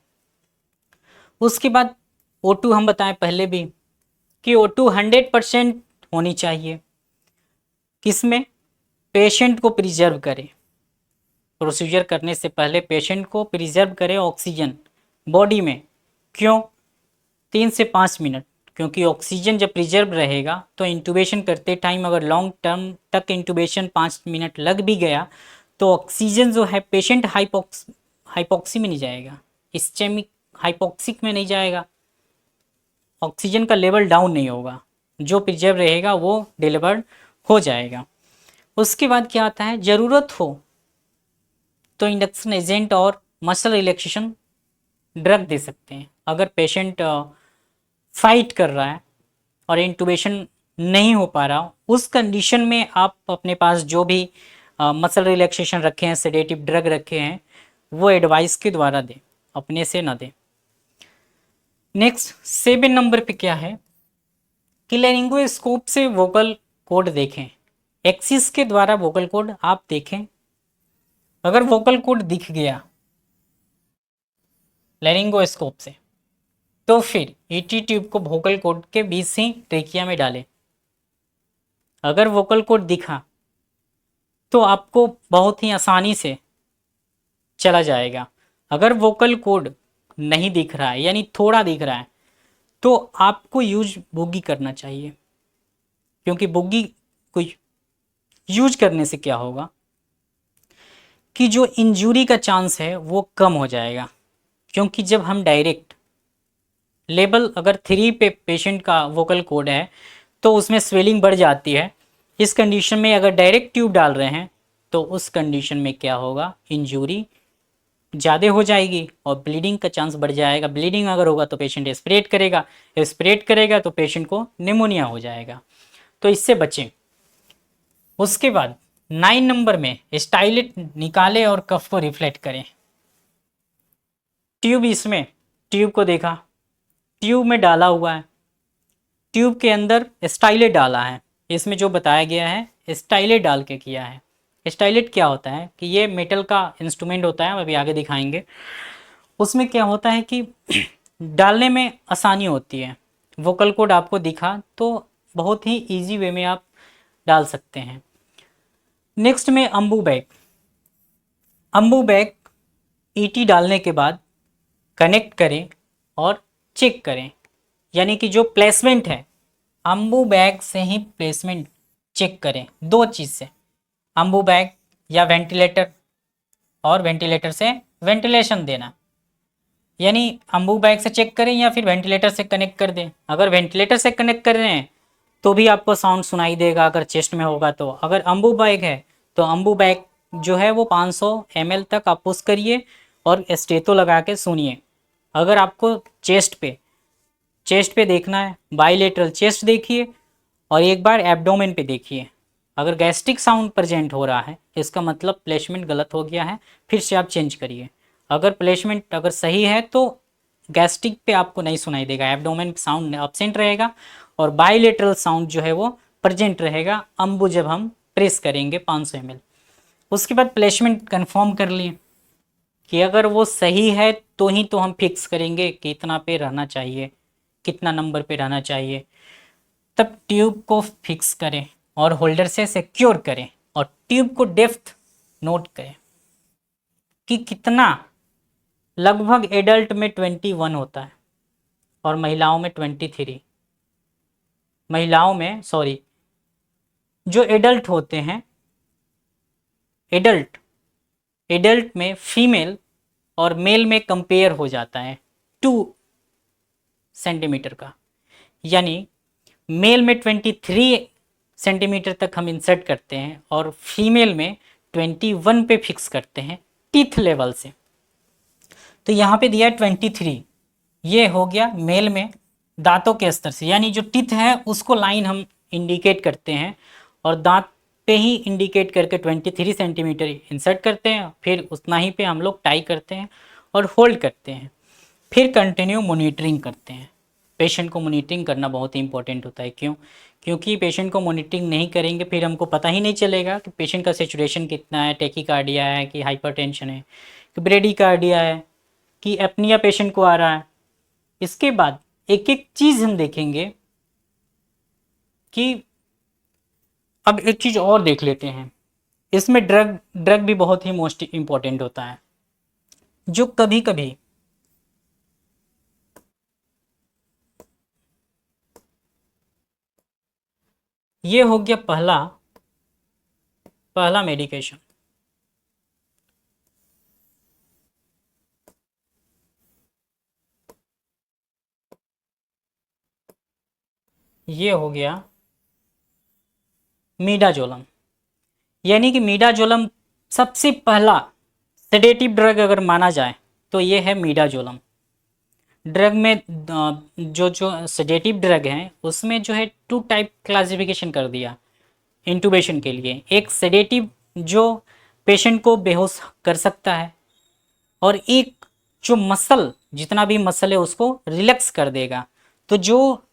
[SPEAKER 1] उसके बाद O2 हम बताएं पहले भी कि O2 100% होनी चाहिए। किसमें, पेशेंट को प्रिजर्व करें, प्रोसीजर करने से पहले पेशेंट को प्रिजर्व करें ऑक्सीजन बॉडी में। क्यों, 3 से 5 मिनट, क्योंकि ऑक्सीजन जब प्रिजर्व रहेगा तो इंटूबेशन करते टाइम अगर लॉन्ग टर्म तक इंटूबेशन 5 मिनट लग भी गया तो ऑक्सीजन जो है पेशेंट हाइपोक्सी में नहीं जाएगा, इस्चेमिक हाइपोक्सिक में नहीं जाएगा, ऑक्सीजन का लेवल डाउन नहीं होगा, जो प्रिजर्व रहेगा वो डिलीवर्ड हो जाएगा। उसके बाद क्या आता है, ज़रूरत हो तो इंडक्शन एजेंट और मसल रिलैक्सेशन ड्रग दे सकते हैं। अगर पेशेंट फाइट कर रहा है और इंटूबेशन नहीं हो पा रहा, उस कंडीशन में आप अपने पास जो भी मसल रिलैक्सेशन रखे हैं, सेडेटिव ड्रग रखे हैं, वो एडवाइस के द्वारा दें, अपने से ना दें। नेक्स्ट 7 नंबर पे क्या है कि लेरिंगोस्कोप से वोकल कोड देखें, एक्सिस के द्वारा वोकल कोड आप देखें। अगर वोकल कोड दिख गया लेरिंगोस्कोप से तो फिर ईटी ट्यूब को वोकल कोड के बीच से ट्रेकिया में डालें। अगर वोकल कोड दिखा तो आपको बहुत ही आसानी से चला जाएगा। अगर वोकल कोड नहीं दिख रहा है, यानी थोड़ा दिख रहा है, तो आपको यूज बुगी करना चाहिए, क्योंकि बुगी को यूज करने से क्या होगा कि जो इंजरी का चांस है वो कम हो जाएगा। क्योंकि जब हम डायरेक्ट लेवल अगर 3 पे पेशेंट का वोकल कॉर्ड है तो उसमें स्वेलिंग बढ़ जाती है। इस कंडीशन में अगर डायरेक्ट ट्यूब डाल रहे हैं तो उस कंडीशन में क्या होगा, इंजरी ज़्यादा हो जाएगी और ब्लीडिंग का चांस बढ़ जाएगा। ब्लीडिंग अगर होगा तो पेशेंट एस्पिरेट करेगा, एस्पिरेट करेगा तो पेशेंट को निमोनिया हो जाएगा, तो इससे बचें। उसके बाद 9 नंबर में स्टाइलेट निकालें और कफ को रिफ्लेक्ट करें। ट्यूब, इसमें ट्यूब को देखा, ट्यूब में डाला हुआ है, ट्यूब के अंदर स्टाइलेट डाला है। इसमें जो बताया गया है स्टाइलेट डाल के किया है। स्टाइलेट क्या होता है कि ये मेटल का इंस्ट्रूमेंट होता है, हम अभी आगे दिखाएंगे। उसमें क्या होता है कि डालने में आसानी होती है। वोकल कोड आपको दिखा तो बहुत ही इजी वे में आप डाल सकते हैं। नेक्स्ट में Ambu bag. Ambu bag ET डालने के बाद कनेक्ट करें और चेक करें, यानी कि जो प्लेसमेंट है अम्बू बैग से ही प्लेसमेंट चेक करें। दो चीज़ से, अम्बू बैग या वेंटिलेटर, और वेंटिलेटर से वेंटिलेशन देना, यानी अम्बू बैग से चेक करें या फिर वेंटिलेटर से कनेक्ट कर दें। अगर वेंटिलेटर से कनेक्ट कर रहे हैं तो भी आपको साउंड सुनाई देगा अगर चेस्ट में होगा तो। अगर अम्बू बैग है तो अम्बू बैग जो है वो 500 ml तक आप पुश करिए और स्टेथो लगा के सुनिए। अगर आपको चेस्ट पे देखना है, बाइलेटरल चेस्ट देखिए और एक बार एब्डोमेन पे देखिए। अगर गैस्ट्रिक साउंड प्रेजेंट हो रहा है इसका मतलब प्लेसमेंट गलत हो गया है, फिर से आप चेंज करिए। अगर प्लेसमेंट अगर सही है तो गैस्ट्रिक पे आपको नहीं सुनाई देगा, एब्डोमेन साउंड एब्सेंट रहेगा और बाइलेटरल साउंड जो है वो प्रेजेंट रहेगा अम्बू जब हम प्रेस करेंगे 500 ml। उसके बाद प्लेसमेंट कंफर्म कर लिए कि अगर वो सही है तो ही तो हम फिक्स करेंगे कि इतना पे रहना चाहिए, कितना नंबर पे रहना चाहिए। तब ट्यूब को फिक्स करें और होल्डर से सिक्योर करें और ट्यूब को डेप्थ नोट करें कि कितना। लगभग एडल्ट में 21 होता है और महिलाओं में 23। महिलाओं में सॉरी, जो एडल्ट होते हैं, एडल्ट में फीमेल और मेल में कंपेयर हो जाता है 2 सेंटीमीटर का, यानी मेल में 23 सेंटीमीटर तक हम इंसर्ट करते हैं और फीमेल में 21 पे फिक्स करते हैं टीथ लेवल से। तो यहाँ पे दिया है 23, ये हो गया मेल में दांतों के स्तर से, यानी जो टीथ है उसको लाइन हम इंडिकेट करते हैं और दांत पे ही इंडिकेट करके 23 सेंटीमीटर इंसर्ट करते हैं, फिर उतना ही पे हम लोग टाई करते हैं और होल्ड करते हैं, फिर कंटिन्यू मॉनिटरिंग करते हैं। पेशेंट को मॉनिटरिंग करना बहुत ही इंपॉर्टेंट होता है। क्यों? क्योंकि पेशेंट को मॉनिटरिंग नहीं करेंगे फिर हमको पता ही नहीं चलेगा कि पेशेंट का सेचुरेशन कितना है, टेकीकार्डिया है कि हाइपरटेंशन है कि ब्रेडीकार्डिया है कि एपनिया पेशेंट को आ रहा है। इसके बाद एक एक चीज़ हम देखेंगे कि अब एक चीज़ और देख लेते हैं। इसमें ड्रग भी बहुत ही मोस्ट इम्पॉर्टेंट होता है। जो कभी कभी ये हो गया पहला मेडिकेशन। ये हो गया मीडाजोलम, यानी कि मीडाजोलम सबसे पहला सेडेटिव ड्रग अगर माना जाए तो ये है मीडाजोलम। ड्रग में जो जो सेडेटिव ड्रग हैं उसमें जो है 2 टाइप क्लासिफिकेशन कर दिया इंटूबेशन के लिए। एक सेडेटिव जो पेशेंट को बेहोश कर सकता है और एक जो मसल, जितना भी मसल है उसको रिलैक्स कर देगा। तो जो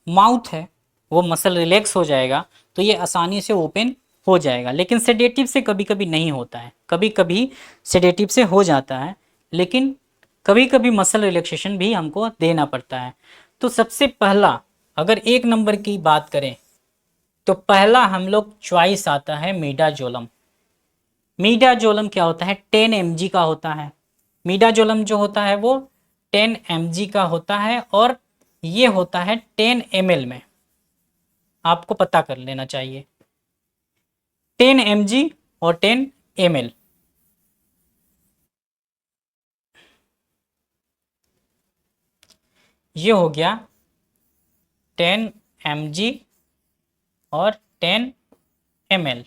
[SPEAKER 1] माउथ है वो मसल रिलैक्स हो जाएगा तो ये आसानी से ओपन हो जाएगा। लेकिन सेडेटिव से कभी कभी नहीं होता है, कभी कभी सेडेटिव से हो जाता है लेकिन कभी कभी मसल रिलैक्सेशन भी हमको देना पड़ता है। तो सबसे पहला अगर 1 नंबर की बात करें तो पहला हम लोग चॉइस आता है मीडाजोलम। मीडाजोलम क्या होता है? 10 mg का होता है। मीडाजोलम जो होता है वो 10 mg का होता है और ये होता है 10 ml में, आपको पता कर लेना चाहिए 10 mg और 10 ml। ये हो गया 10 mg और 10 ml।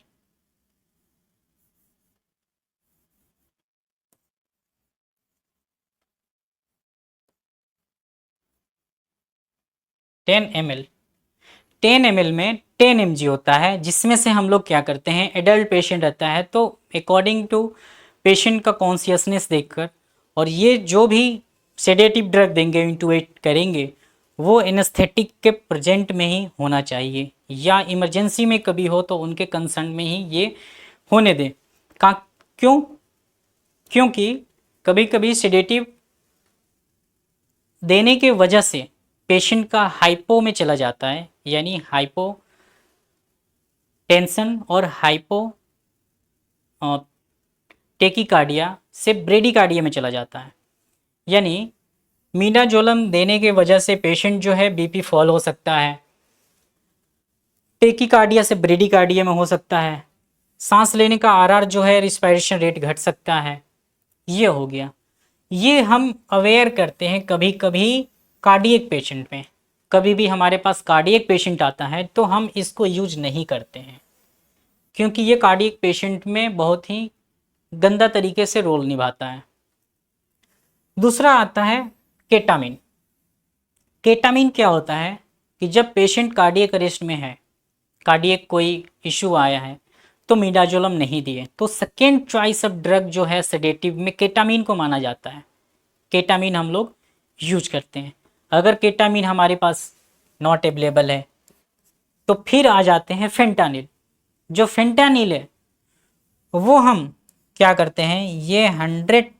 [SPEAKER 1] टेन एम एल में 10 mg होता है, जिसमें से हम लोग क्या करते हैं, एडल्ट पेशेंट रहता है तो अकॉर्डिंग टू पेशेंट का कॉन्शियसनेस देखकर, और ये जो भी सेडेटिव ड्रग देंगे, इंटूबेट करेंगे, वो एनेस्थेटिक के प्रेजेंट में ही होना चाहिए, या इमरजेंसी में कभी हो तो उनके कंसर्न में ही ये होने दें। का क्यों? क्योंकि कभी कभी सेडेटिव देने के वजह से पेशेंट का हाइपो में चला जाता है, यानी हाइपो टेंशन और हाइपो टेकिकार्डिया से ब्रेडिकार्डिया में चला जाता है। यानी मीनाजोलम देने के वजह से पेशेंट जो है बीपी फॉल हो सकता है, टेकिकार्डिया से ब्रेडिकार्डिया में हो सकता है, सांस लेने का आरआर जो है रिस्पायरेशन रेट घट सकता है। ये हो गया। ये हम अवेयर करते हैं कभी कभी कार्डियक पेशेंट में। कभी भी हमारे पास कार्डियक पेशेंट आता है तो हम इसको यूज नहीं करते हैं, क्योंकि ये कार्डियक पेशेंट में बहुत ही गंदा तरीके से रोल निभाता है। दूसरा आता है केटामिन। केटामिन क्या होता है कि जब पेशेंट कार्डियक अरेस्ट में है, कार्डियक कोई इशू आया है, तो मिडाजोलम नहीं दिए तो सेकेंड चॉइस ऑफ ड्रग जो है सेडेटिव में केटामिन को माना जाता है। केटामिन हम लोग यूज करते हैं। अगर केटामिन हमारे पास नॉट अवेलेबल है तो फिर आ जाते हैं फेंटानिल। जो फेंटानिल है वो हम क्या करते हैं, ये 100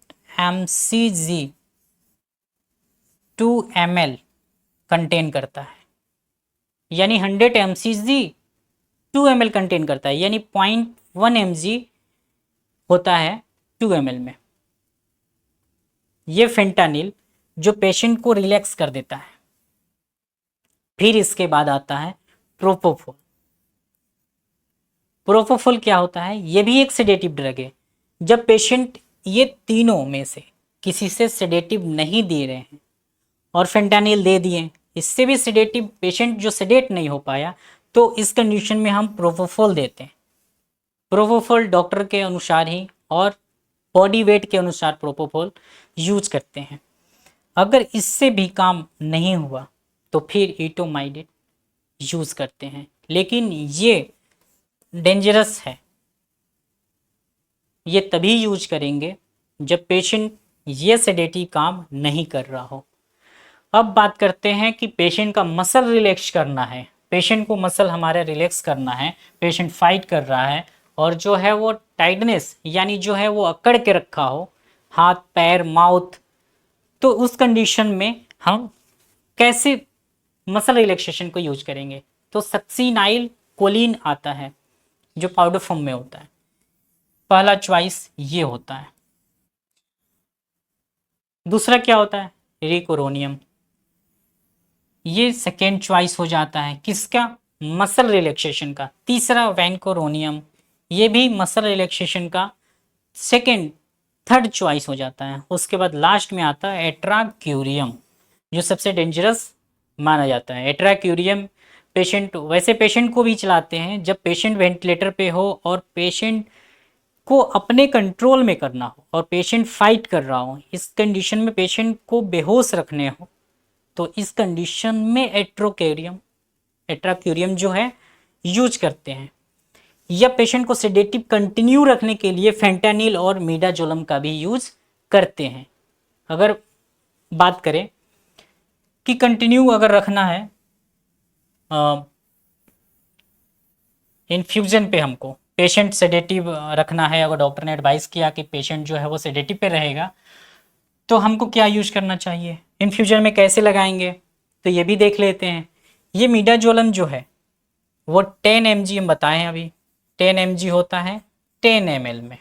[SPEAKER 1] mcg 2 ml कंटेन करता है, यानी 100 mcg 2 ml कंटेन करता है, यानी 0.1 mg होता है 2 ml में। ये फेंटानिल जो पेशेंट को रिलैक्स कर देता है। फिर इसके बाद आता है प्रोपोफोल। प्रोपोफोल क्या होता है, ये भी एक सेडेटिव ड्रग है। जब पेशेंट ये तीनों में से किसी से सेडेटिव नहीं दे रहे हैं और फेंटानिल दे दिए, इससे भी सेडेटिव पेशेंट जो सेडेट नहीं हो पाया, तो इस कंडीशन में हम प्रोपोफोल देते हैं। प्रोपोफोल डॉक्टर के अनुसार ही और बॉडी वेट के अनुसार प्रोपोफोल यूज करते हैं। अगर इससे भी काम नहीं हुआ तो फिर इटोमाइडेट यूज करते हैं, लेकिन ये डेंजरस है। ये तभी यूज करेंगे जब पेशेंट ये सेडेटिव काम नहीं कर रहा हो। अब बात करते हैं कि पेशेंट का मसल रिलैक्स करना है, पेशेंट को मसल हमारे रिलैक्स करना है, पेशेंट फाइट कर रहा है और जो है वो टाइटनेस यानी जो है वो अकड़ के रखा हो हाथ पैर माउथ, तो उस कंडीशन में हम कैसे मसल रिलैक्सेशन को यूज करेंगे। तो सक्सीनाइल कोलिन आता है जो पाउडर फॉर्म में होता है, पहला चॉइस ये होता है। दूसरा क्या होता है, रिकोरोनियम। ये सेकेंड चॉइस हो जाता है किसका, मसल रिलैक्सेशन का। तीसरा वैनकोरोनियम, ये भी मसल रिलैक्सेशन का सेकेंड थर्ड चॉइस हो जाता है। उसके बाद लास्ट में आता है एट्राक्यूरियम, जो सबसे डेंजरस माना जाता है। एट्राक्यूरियम पेशेंट, वैसे पेशेंट को भी चलाते हैं जब पेशेंट वेंटिलेटर पे हो और पेशेंट को अपने कंट्रोल में करना हो और पेशेंट फाइट कर रहा हो, इस कंडीशन में पेशेंट को बेहोश रखने हो, तो इस कंडीशन में एट्राक्यूरियम जो है यूज करते हैं। या पेशेंट को सेडेटिव कंटिन्यू रखने के लिए फेंटानिल और मिडाजोलम का भी यूज करते हैं। अगर बात करें कि कंटिन्यू अगर रखना है इन्फ्यूजन पे, हमको पेशेंट सेडेटिव रखना है, अगर डॉक्टर ने एडवाइस किया कि पेशेंट जो है वो सेडेटिव पे रहेगा, तो हमको क्या यूज करना चाहिए, इन्फ्यूजन में कैसे लगाएंगे, तो ये भी देख लेते हैं। ये मिडाजोलम जो है वो 10 mg हम बताएं अभी, 10 mg होता है 10 ml में।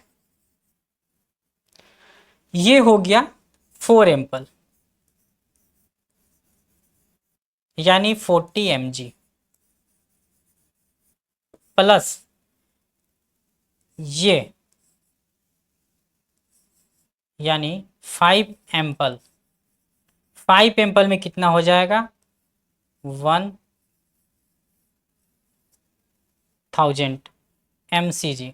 [SPEAKER 1] ये हो गया 4 एम्पल यानी 40 mg प्लस ये यानी 5 एम्पल 5 ml में कितना हो जाएगा 1000 mcg।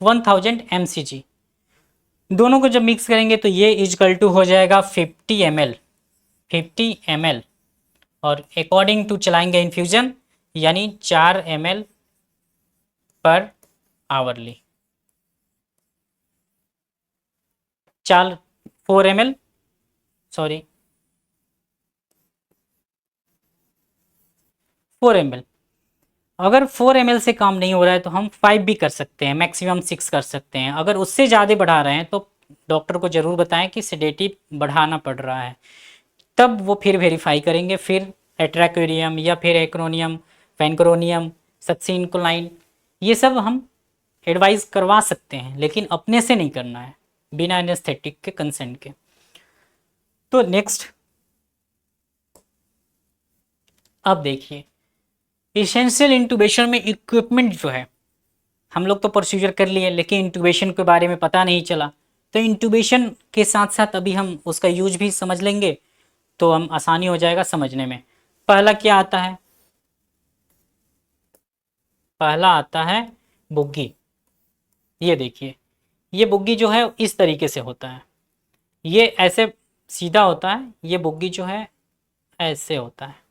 [SPEAKER 1] 1000 mcg दोनों को जब मिक्स करेंगे तो ये इजकल टू हो जाएगा 50 ml। 50 ml और अकॉर्डिंग टू चलाएंगे इन्फ्यूजन यानी 4 ml पर आवरली। 4 ml sorry 4 ml। अगर 4 ml से काम नहीं हो रहा है तो हम 5 भी कर सकते हैं, मैक्सिमम 6 कर सकते हैं। अगर उससे ज़्यादा बढ़ा रहे हैं तो डॉक्टर को ज़रूर बताएं कि सेडेटिव बढ़ाना पड़ रहा है, तब वो फिर वेरीफाई करेंगे। फिर एट्राक्वेरियम या फिर एक्रोनियम, फैनक्रोनियम, सक्सिनक्लाइन, ये सब हम एडवाइस करवा सकते हैं, लेकिन अपने से नहीं करना है बिना एनेस्थेटिक के कंसेंट के। तो नेक्स्ट अब देखिए, इसेंशियल इंटूबेशन में इक्विपमेंट जो है, हम लोग तो प्रोसीजर कर लिए लेकिन इंटूबेशन के बारे में पता नहीं चला। तो इंटूबेशन के साथ साथ अभी हम उसका यूज भी समझ लेंगे तो हम आसानी हो जाएगा समझने में। पहला क्या आता है, पहला आता है बुग्गी। ये देखिए, ये बुग्गी जो है इस तरीके से होता है, ये ऐसे सीधा होता है, ये बुग्गी जो है ऐसे होता है।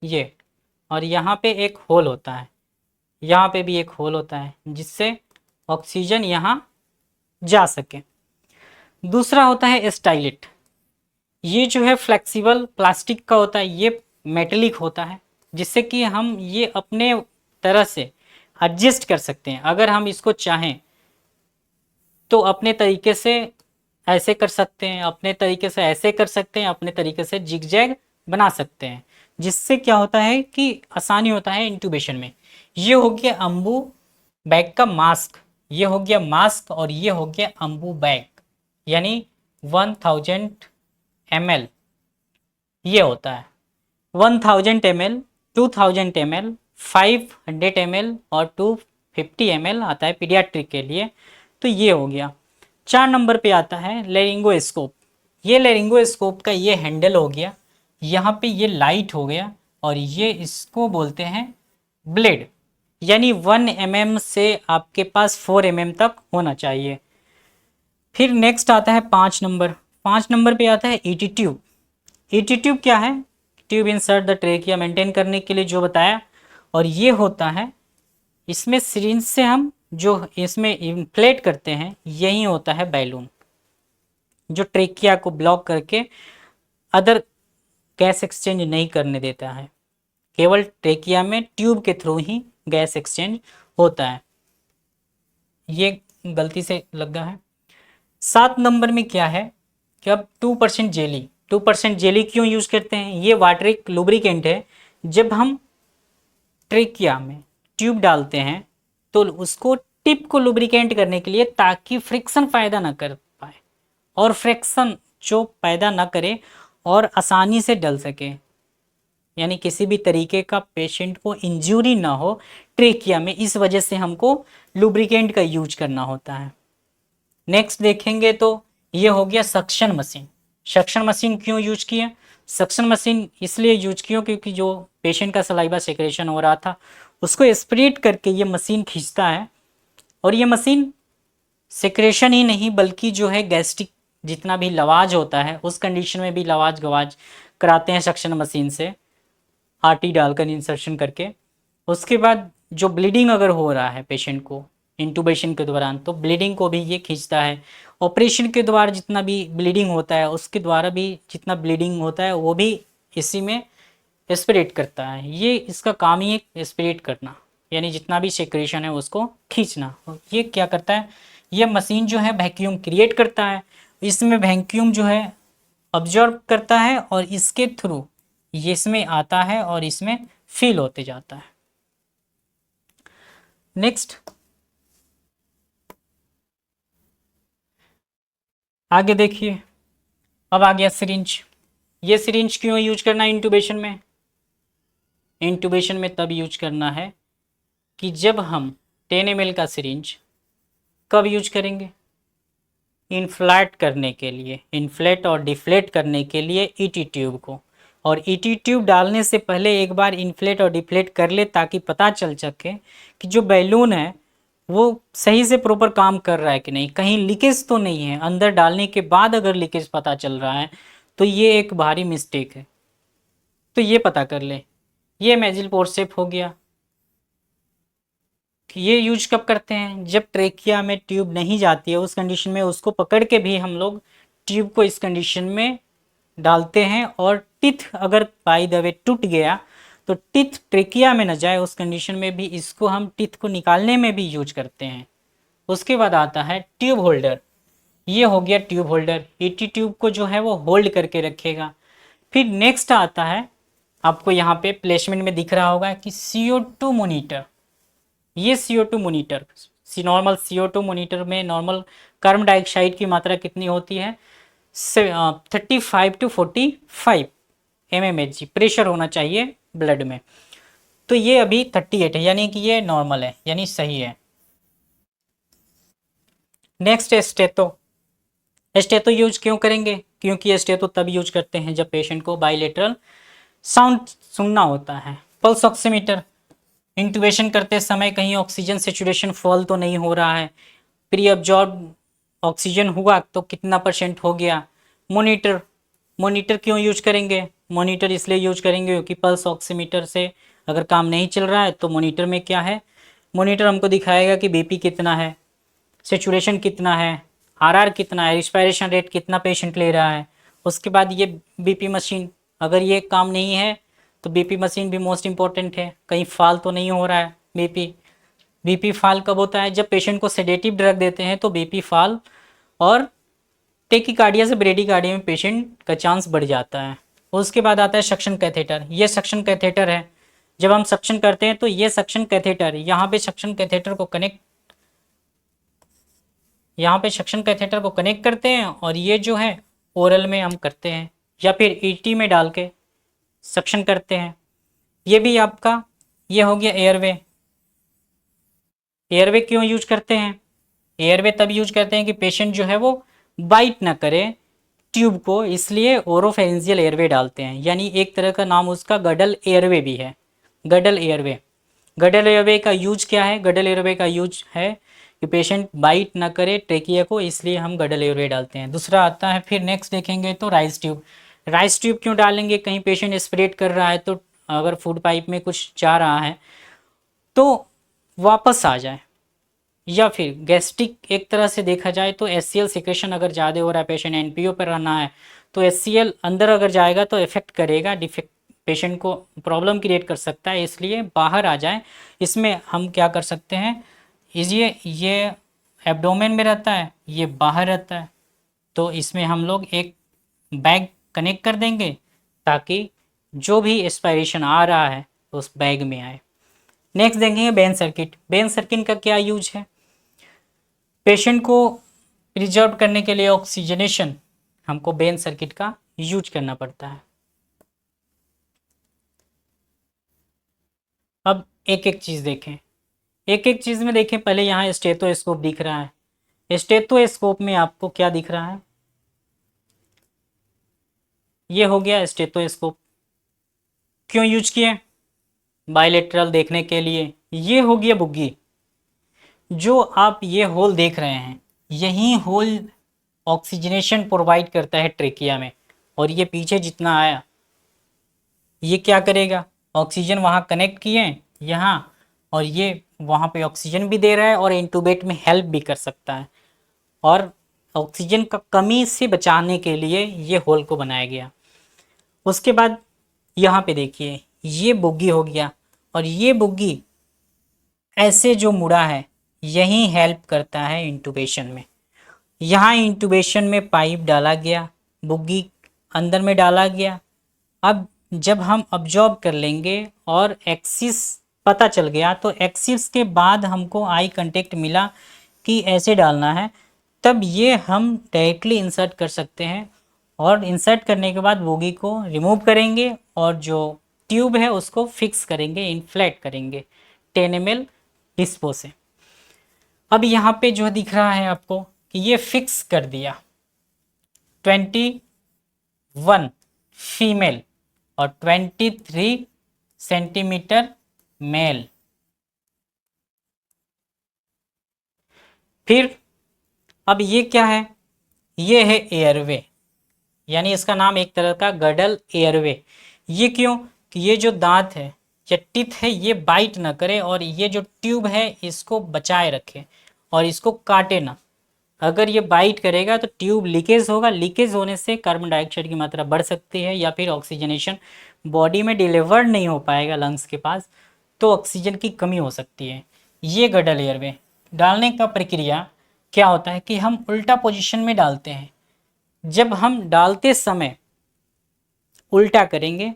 [SPEAKER 1] ये और यहाँ पे एक होल होता है, यहाँ पे भी एक होल होता है जिससे ऑक्सीजन यहाँ जा सके। दूसरा होता है स्टाइलेट। ये जो है फ्लेक्सिबल प्लास्टिक का होता है, ये मेटेलिक होता है, जिससे कि हम ये अपने तरह से एडजस्ट कर सकते हैं। अगर हम इसको चाहें तो अपने तरीके से ऐसे कर सकते हैं, अपने तरीके से ऐसे कर सकते हैं, अपने तरीके से जिगजैग बना सकते हैं, जिससे क्या होता है कि आसानी होता है इंट्यूबेशन में। ये हो गया अम्बू बैग का मास्क, ये हो गया मास्क और ये हो गया अम्बू बैग, यानी 1000 ml ये होता है। 1000 ml, 2000 ml, 500 ml और 250 ml आता है पीडियाट्रिक के लिए। तो ये हो गया। 4 नंबर पे आता है लेरिंगोस्कोप। ये लेरिंगोस्कोप का ये हैंडल हो गया, यहाँ पे ये लाइट हो गया और ये इसको बोलते हैं ब्लेड, यानी 1 mm से आपके पास 4 mm तक होना चाहिए। फिर नेक्स्ट आता है 5 नंबर। 5 नंबर पे आता है ईटी ट्यूब। ईटी ट्यूब क्या है, tube insert the trachea maintain करने के लिए जो बताया। और ये होता है, इसमें सिरिंज से हम जो इसमें इन्फ्लेट करते हैं, यही होता है बैलून, जो ट्रेकिया को ब्लॉक करके अदर गैस एक्सचेंज नहीं करने देता है। केवल ट्रेकिया में ट्यूब के थ्रू ही गैस एक्सचेंज होता है। ये गलती से लगा है। 7 नंबर में क्या है कि अब 2% जेली। 2% जेली क्यों यूज करते हैं, ये वाटरिक लुब्रिकेंट है। जब हम ट्रेकिया में ट्यूब डालते हैं तो उसको टिप को लुब्रिकेंट करने के लिए, ताकि फ्रिक्शन पैदा ना कर पाए और फ्रिक्शन जो पैदा ना करे और आसानी से डल सके, यानी किसी भी तरीके का पेशेंट को इंजरी ना हो ट्रेकिया में, इस वजह से हमको लुब्रिकेंट का यूज करना होता है। नेक्स्ट देखेंगे तो ये हो गया सक्शन मशीन। सक्शन मशीन क्यों यूज किया, सक्शन मशीन इसलिए यूज किया क्योंकि जो पेशेंट का सलाइवा सेक्रेशन हो रहा था उसको एस्पिरेट करके ये मशीन खींचता है। और ये मशीन सेक्रेशन ही नहीं बल्कि जो है गैस्ट्रिक जितना भी लवाज होता है उस कंडीशन में भी लवाज गवाज कराते हैं सक्शन मशीन से, आरटी डालकर इंसर्शन करके। उसके बाद जो ब्लीडिंग अगर हो रहा है पेशेंट को इंटूबेशन के दौरान, तो ब्लीडिंग को भी ये खींचता है। ऑपरेशन के द्वारा जितना भी ब्लीडिंग होता है उसके द्वारा भी जितना ब्लीडिंग होता है वो भी इसी में एस्पिरेट करता है। ये इसका काम ही है एस्पिरेट करना, यानी जितना भी सेक्रेशन है उसको खींचना। ये क्या करता है, ये मशीन जो है वैक्यूम क्रिएट करता है, इसमें वैक्यूम जो है ऑब्जर्व करता है और इसके थ्रू ये इसमें आता है और इसमें फिल होते जाता है। नेक्स्ट आगे देखिए, अब आ गया सिरिंज। ये सिरिंज क्यों यूज करना है इंटूबेशन में? इंटूबेशन में तब यूज करना है कि जब हम 10 ml का सिरिंज कब यूज करेंगे? इन्फ्लेट करने के लिए, इन्फ्लेट और डिफ्लेट करने के लिए ईटी ट्यूब को। और ईटी ट्यूब डालने से पहले एक बार इन्फ्लेट और डिफ्लेट कर ले, ताकि पता चल सके कि जो बैलून है वो सही से प्रॉपर काम कर रहा है कि नहीं, कहीं लीकेज तो नहीं है। अंदर डालने के बाद अगर लीकेज पता चल रहा है तो ये एक भारी मिस्टेक है, तो ये पता कर ले। ये मेजिल फोर्सेप हो गया। ये यूज कब करते हैं? जब ट्रेकिया में ट्यूब नहीं जाती है, उस कंडीशन में उसको पकड़ के भी हम लोग ट्यूब को इस कंडीशन में डालते हैं। और टिथ अगर बाय द वे टूट गया तो टिथ ट्रेकिया में न जाए, उस कंडीशन में भी इसको हम टिथ को निकालने में भी यूज करते हैं। उसके बाद आता है ट्यूब होल्डर। ये हो गया ट्यूब होल्डर, ईटी ट्यूब को जो है वो होल्ड करके रखेगा। फिर नेक्स्ट आता है, आपको यहाँ पे प्लेसमेंट में दिख रहा होगा कि CO2 मोनीटर। ये CO2 monitor, normal CO2 monitor में नॉर्मल कार्बन डाइऑक्साइड की मात्रा कितनी होती है? 35 to 45 mmHg प्रेशर होना चाहिए ब्लड में। तो ये अभी 38 है, यानी कि ये नॉर्मल है, यानी सही है। Next stetho. स्टेथो यूज क्यों करेंगे? क्योंकि स्टेथो तब यूज करते हैं जब पेशेंट को बाइलेटरल साउंड सुनना होता है। पल्स ऑक्सीमीटर, इंट्यूबेशन करते समय कहीं ऑक्सीजन सेचुरेशन फॉल तो नहीं हो रहा है, प्री अब्जॉर्ब ऑक्सीजन हुआ तो कितना % हो गया। मोनीटर, मोनीटर क्यों यूज करेंगे? मोनीटर इसलिए यूज करेंगे क्योंकि पल्स ऑक्सीमीटर से अगर काम नहीं चल रहा है तो मोनीटर में क्या है, मोनीटर हमको दिखाएगा कि बीपी कितना है, सेचुरेशन कितना है, आरआर कितना है, रिस्पायरेशन रेट कितना पेशेंट ले रहा है। उसके बाद ये बीपी मशीन, अगर ये काम नहीं है तो बीपी मशीन भी मोस्ट इंपॉर्टेंट है, कहीं फाल तो नहीं हो रहा है बीपी। बीपी फाल कब होता है? जब पेशेंट को सेडेटिव ड्रग देते हैं तो बीपी फाल और टेकिकार्डिया से ब्रेडिकार्डिया में पेशेंट का चांस बढ़ जाता है। उसके बाद आता है सक्शन कैथेटर। ये सक्शन कैथेटर है, जब हम सक्शन करते हैं तो ये सक्शन कैथेटर, यहाँ पे सक्शन कैथेटर को कनेक्ट, यहाँ पे सक्शन कैथेटर को कनेक्ट करते हैं और ये जो है ओरल में हम करते हैं या फिर ईटी में डाल के सक्शन करते हैं। ये भी आपका ये हो गया एयरवे। एयरवे क्यों यूज करते हैं? एयरवे तब यूज करते हैं कि पेशेंट जो है वो बाइट ना करे ट्यूब को, इसलिए ओरोफेरेंजियल एयरवे डालते हैं। यानी एक तरह का नाम उसका गडल एयरवे भी है, गडल एयरवे। गडल एयरवे का यूज क्या है? गडल एयरवे का यूज है कि पेशेंट बाइट ना करे ट्रेकिया को, इसलिए हम गडल एयरवे डालते हैं। दूसरा आता है, फिर नेक्स्ट देखेंगे तो राइस ट्यूब। राइस ट्यूब क्यों डालेंगे? कहीं पेशेंट स्प्रेड कर रहा है तो अगर फूड पाइप में कुछ जा रहा है तो वापस आ जाए, या फिर गैस्ट्रिक एक तरह से देखा जाए तो HCl सिक्रेशन अगर ज़्यादा हो रहा है, पेशेंट NPO पर रहना है तो HCl अंदर अगर जाएगा तो इफेक्ट करेगा, डिफेक्ट पेशेंट को प्रॉब्लम क्रिएट कर सकता है, इसलिए बाहर आ जाए। इसमें हम क्या कर सकते हैं, ये एब्डोमेन में रहता है, ये बाहर रहता है, तो इसमें हम लोग एक बैग कनेक्ट कर देंगे ताकि जो भी एस्पायरेशन आ रहा है उस बैग में आए। नेक्स्ट देखेंगे बेन सर्किट। बेन सर्किट का क्या यूज है? पेशेंट को प्रिजर्व करने के लिए ऑक्सीजनेशन हमको बेन सर्किट का यूज करना पड़ता है। अब एक एक चीज़ देखें, एक एक चीज़ में देखें। पहले यहाँ स्टेथोस्कोप दिख रहा है, स्टेथोस्कोप में आपको क्या दिख रहा है? ये हो गया स्टेथोस्कोप। क्यों यूज किए? बायलेटरल देखने के लिए। ये हो गया बुग्गी। जो आप ये होल देख रहे हैं, यही होल ऑक्सीजनेशन प्रोवाइड करता है ट्रेकिया में, और ये पीछे जितना आया ये क्या करेगा? ऑक्सीजन वहाँ कनेक्ट किए यहाँ, और ये वहाँ पे ऑक्सीजन भी दे रहा है और इंटूबेट में हेल्प भी कर सकता है। और ऑक्सीजन का कमी से बचाने के लिए ये होल को बनाया गया। उसके बाद यहाँ पे देखिए, ये बुग्गी हो गया, और ये बुग्गी ऐसे जो मुड़ा है यही हेल्प करता है इंटूबेशन में। यहाँ इंटूबेशन में पाइप डाला गया, बुग्गी अंदर में डाला गया। अब जब हम ऑब्जॉर्ब कर लेंगे और एक्सिस पता चल गया, तो एक्सिस के बाद हमको आई कांटेक्ट मिला कि ऐसे डालना है, तब ये हम डायरेक्टली इंसर्ट कर सकते हैं और इंसर्ट करने के बाद बोगी को रिमूव करेंगे और जो ट्यूब है उसको फिक्स करेंगे, इन्फ्लेट करेंगे 10 ml डिस्पो से। अब यहाँ पे जो दिख रहा है आपको कि ये फिक्स कर दिया 21 फीमेल और 23 सेंटीमीटर मेल। फिर अब ये क्या है, ये है एयरवे, यानी इसका नाम एक तरह का गडल एयरवे। ये क्यों कि ये जो दांत है या टीथ है ये बाइट ना करे और ये जो ट्यूब है इसको बचाए रखे और इसको काटे ना। अगर ये बाइट करेगा तो ट्यूब लीकेज होगा, लीकेज होने से कार्बन डाइऑक्साइड की मात्रा बढ़ सकती है या फिर ऑक्सीजनेशन बॉडी में डिलीवर्ड नहीं हो पाएगा लंग्स के पास, तो ऑक्सीजन की कमी हो सकती है। ये गडल एयरवे डालने का प्रक्रिया क्या होता है कि हम उल्टा पोजीशन में डालते हैं। जब हम डालते समय उल्टा करेंगे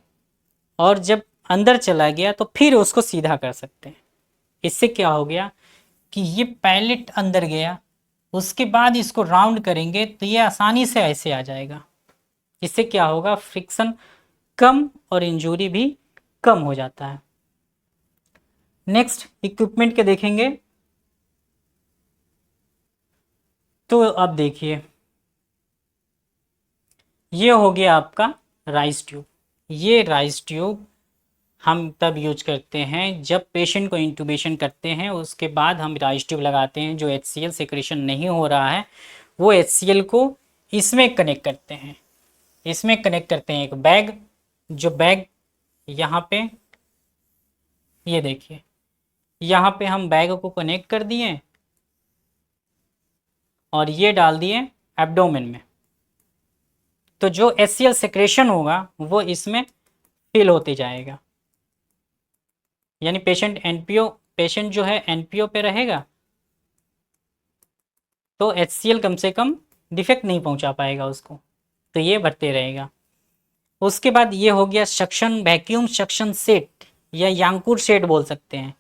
[SPEAKER 1] और जब अंदर चला गया तो फिर उसको सीधा कर सकते हैं। इससे क्या हो गया कि ये पैलेट अंदर गया, उसके बाद इसको राउंड करेंगे तो ये आसानी से ऐसे आ जाएगा। इससे क्या होगा, फ्रिक्शन कम और इंजरी भी कम हो जाता है। नेक्स्ट इक्विपमेंट के देखेंगे तो अब देखिए ये हो गया आपका राइस ट्यूब। ये राइस ट्यूब हम तब यूज करते हैं जब पेशेंट को इंटूबेशन करते हैं, उसके बाद हम राइस ट्यूब लगाते हैं। जो HCl सेक्रेशन नहीं हो रहा है वो HCl को इसमें कनेक्ट करते हैं, इसमें कनेक्ट करते हैं एक बैग। जो बैग यहाँ पे ये देखिए, यहाँ पे हम बैग को कनेक्ट कर दिए और ये डाल दिए एब्डोमेन में। तो जो HCl सेक्रेशन होगा वो इसमें फिल होते जाएगा, यानी पेशेंट जो है NPO पे रहेगा तो HCl कम से कम डिफेक्ट नहीं पहुंचा पाएगा उसको, तो ये बढ़ते रहेगा। उसके बाद ये हो गया सक्शन वैक्यूम सक्शन सेट या यांकुर सेट बोल सकते हैं।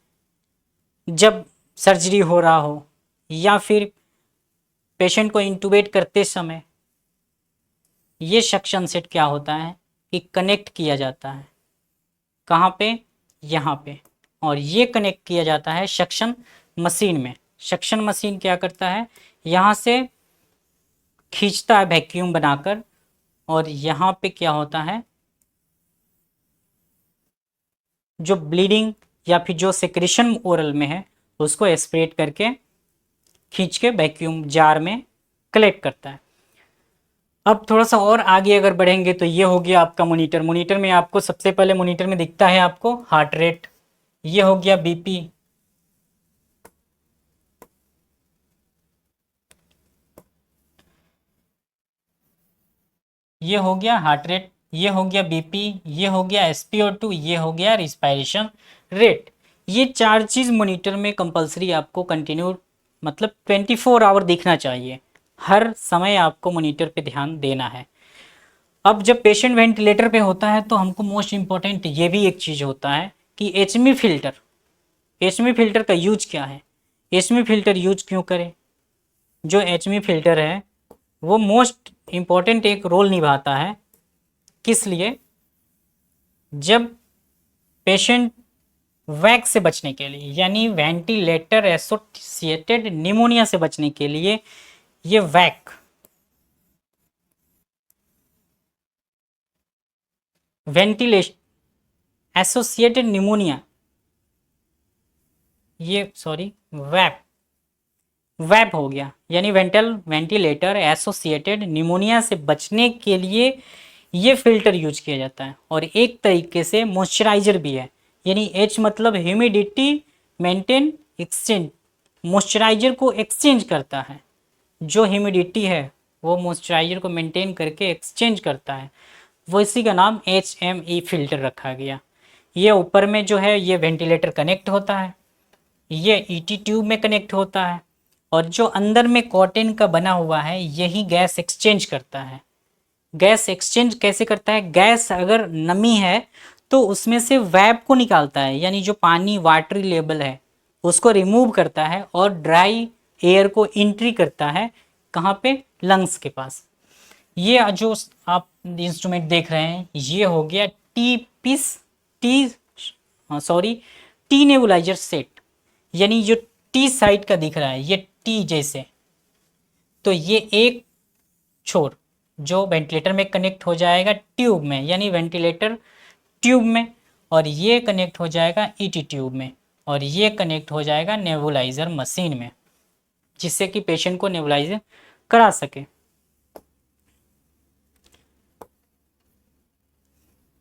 [SPEAKER 1] जब सर्जरी हो रहा हो या फिर पेशेंट को इंटूबेट करते समय ये सक्शन सेट क्या होता है कि कनेक्ट किया जाता है, कहाँ पे, यहाँ पे, और ये कनेक्ट किया जाता है सक्शन मशीन में। सक्शन मशीन क्या करता है, यहाँ से खींचता है वैक्यूम बनाकर और यहाँ पे क्या होता है, जो ब्लीडिंग या फिर जो सेक्रेशन ओरल में है उसको एस्पिरेट करके खींच के वैक्यूम जार में कलेक्ट करता है। अब थोड़ा सा और आगे अगर बढ़ेंगे तो ये हो गया आपका मॉनिटर। मॉनिटर में आपको सबसे पहले मॉनिटर में दिखता है आपको हार्ट रेट, ये हो गया BP, ये हो गया हार्ट रेट, ये हो गया BP, ये हो गया SpO2, ये हो गया रिस्पायरेशन रेट। ये 4 चीज़ मॉनिटर में कंपलसरी आपको कंटिन्यू मतलब 24 आवर दिखना चाहिए। हर समय आपको मॉनिटर पे ध्यान देना है। अब जब पेशेंट वेंटिलेटर पे होता है तो हमको मोस्ट इम्पॉर्टेंट ये भी एक चीज़ होता है कि HME फिल्टर, HME फिल्टर का यूज क्या है, HME फिल्टर यूज क्यों करें। जो HME फिल्टर है वो मोस्ट इम्पॉर्टेंट एक रोल निभाता है। किस लिए, जब पेशेंट वैक से बचने के लिए यानी वेंटिलेटर एसोसिएटेड निमोनिया से बचने के लिए ये वैक वेंटिलेशन एसोसिएटेड निमोनिया, ये सॉरी वैप हो गया, यानी वेंटिलेटर एसोसिएटेड निमोनिया से बचने के लिए ये फिल्टर यूज किया जाता है। और एक तरीके से मॉइस्चराइजर भी है, यानी H मतलब ह्यूमिडिटी मेंटेन एक्सचेंज, मॉइस्चराइजर को एक्सचेंज करता है। जो ह्यूमिडिटी है वो मॉइस्चराइजर को मेंटेन करके एक्सचेंज करता है, वो इसी का नाम HME फिल्टर रखा गया। ये ऊपर में जो है ये वेंटिलेटर कनेक्ट होता है, ये ET ट्यूब में कनेक्ट होता है और जो अंदर में कॉटन का बना हुआ है यही गैस एक्सचेंज करता है। गैस एक्सचेंज कैसे करता है, गैस अगर नमी है तो उसमें से वैप को निकालता है, यानी जो पानी वाटरी लेवल है उसको रिमूव करता है और ड्राई एयर को एंट्री करता है, कहाँ पे, लंग्स के पास। ये जो आप इंस्ट्रूमेंट देख रहे हैं ये हो गया T piece T sorry T nebuliser set, यानी जो टी साइड का दिख रहा है ये टी जैसे, तो ये एक छोर जो वेंटिलेटर में कनेक्ट हो जाएगा ट्यूब में, यानी वेंटिलेटर ट्यूब में, और ये कनेक्ट हो जाएगा ईटी ट्यूब में, और ये कनेक्ट हो जाएगा नेबुलाइजर मशीन में, जिससे कि पेशेंट को नेबुलाइज करा सके।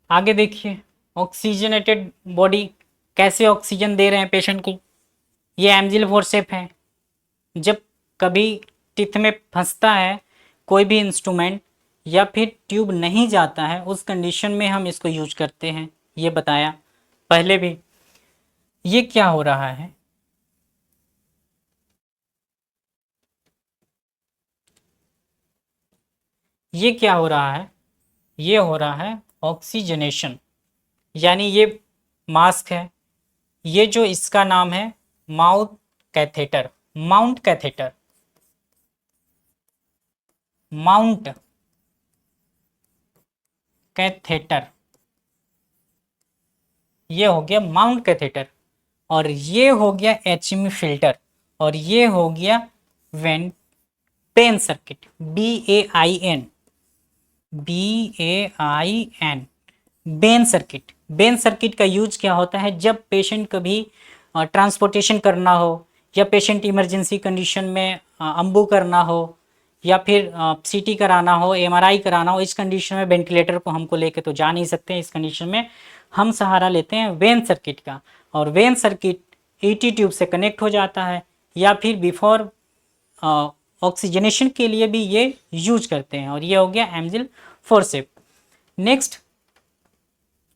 [SPEAKER 1] आगे देखिए, ऑक्सीजनेटेड बॉडी, कैसे ऑक्सीजन दे रहे हैं पेशेंट को। ये एमजिल फोर्सेप है। जब कभी टिथ में फंसता है कोई भी इंस्ट्रूमेंट या फिर ट्यूब नहीं जाता है, उस कंडीशन में हम इसको यूज करते हैं, ये बताया पहले भी। ये क्या हो रहा है, ये क्या हो रहा है, ये हो रहा है ऑक्सीजनेशन, यानी ये मास्क है, ये जो इसका नाम है mouth catheter, mount catheter, mount catheter, ये हो गया माउंट कैथेटर, और ये हो गया एचएमई फिल्टर, और ये हो गया Bain Bain circuit, BAIN, BAIN, Bain circuit. Bain circuit का यूज क्या होता है, जब पेशेंट कभी ट्रांसपोर्टेशन करना हो, या पेशेंट इमरजेंसी कंडीशन में अम्बू करना हो, या फिर CT कराना हो, MRI कराना हो, इस कंडीशन में वेंटिलेटर को हमको लेके तो जा नहीं सकते हैं, इस कंडीशन में हम सहारा लेते हैं वेन सर्किट का, और वेन सर्किट ET ट्यूब से कनेक्ट हो जाता है, या फिर बिफोर ऑक्सीजनेशन के लिए भी ये यूज करते हैं, और ये हो गया एमजिल फोर्सेप।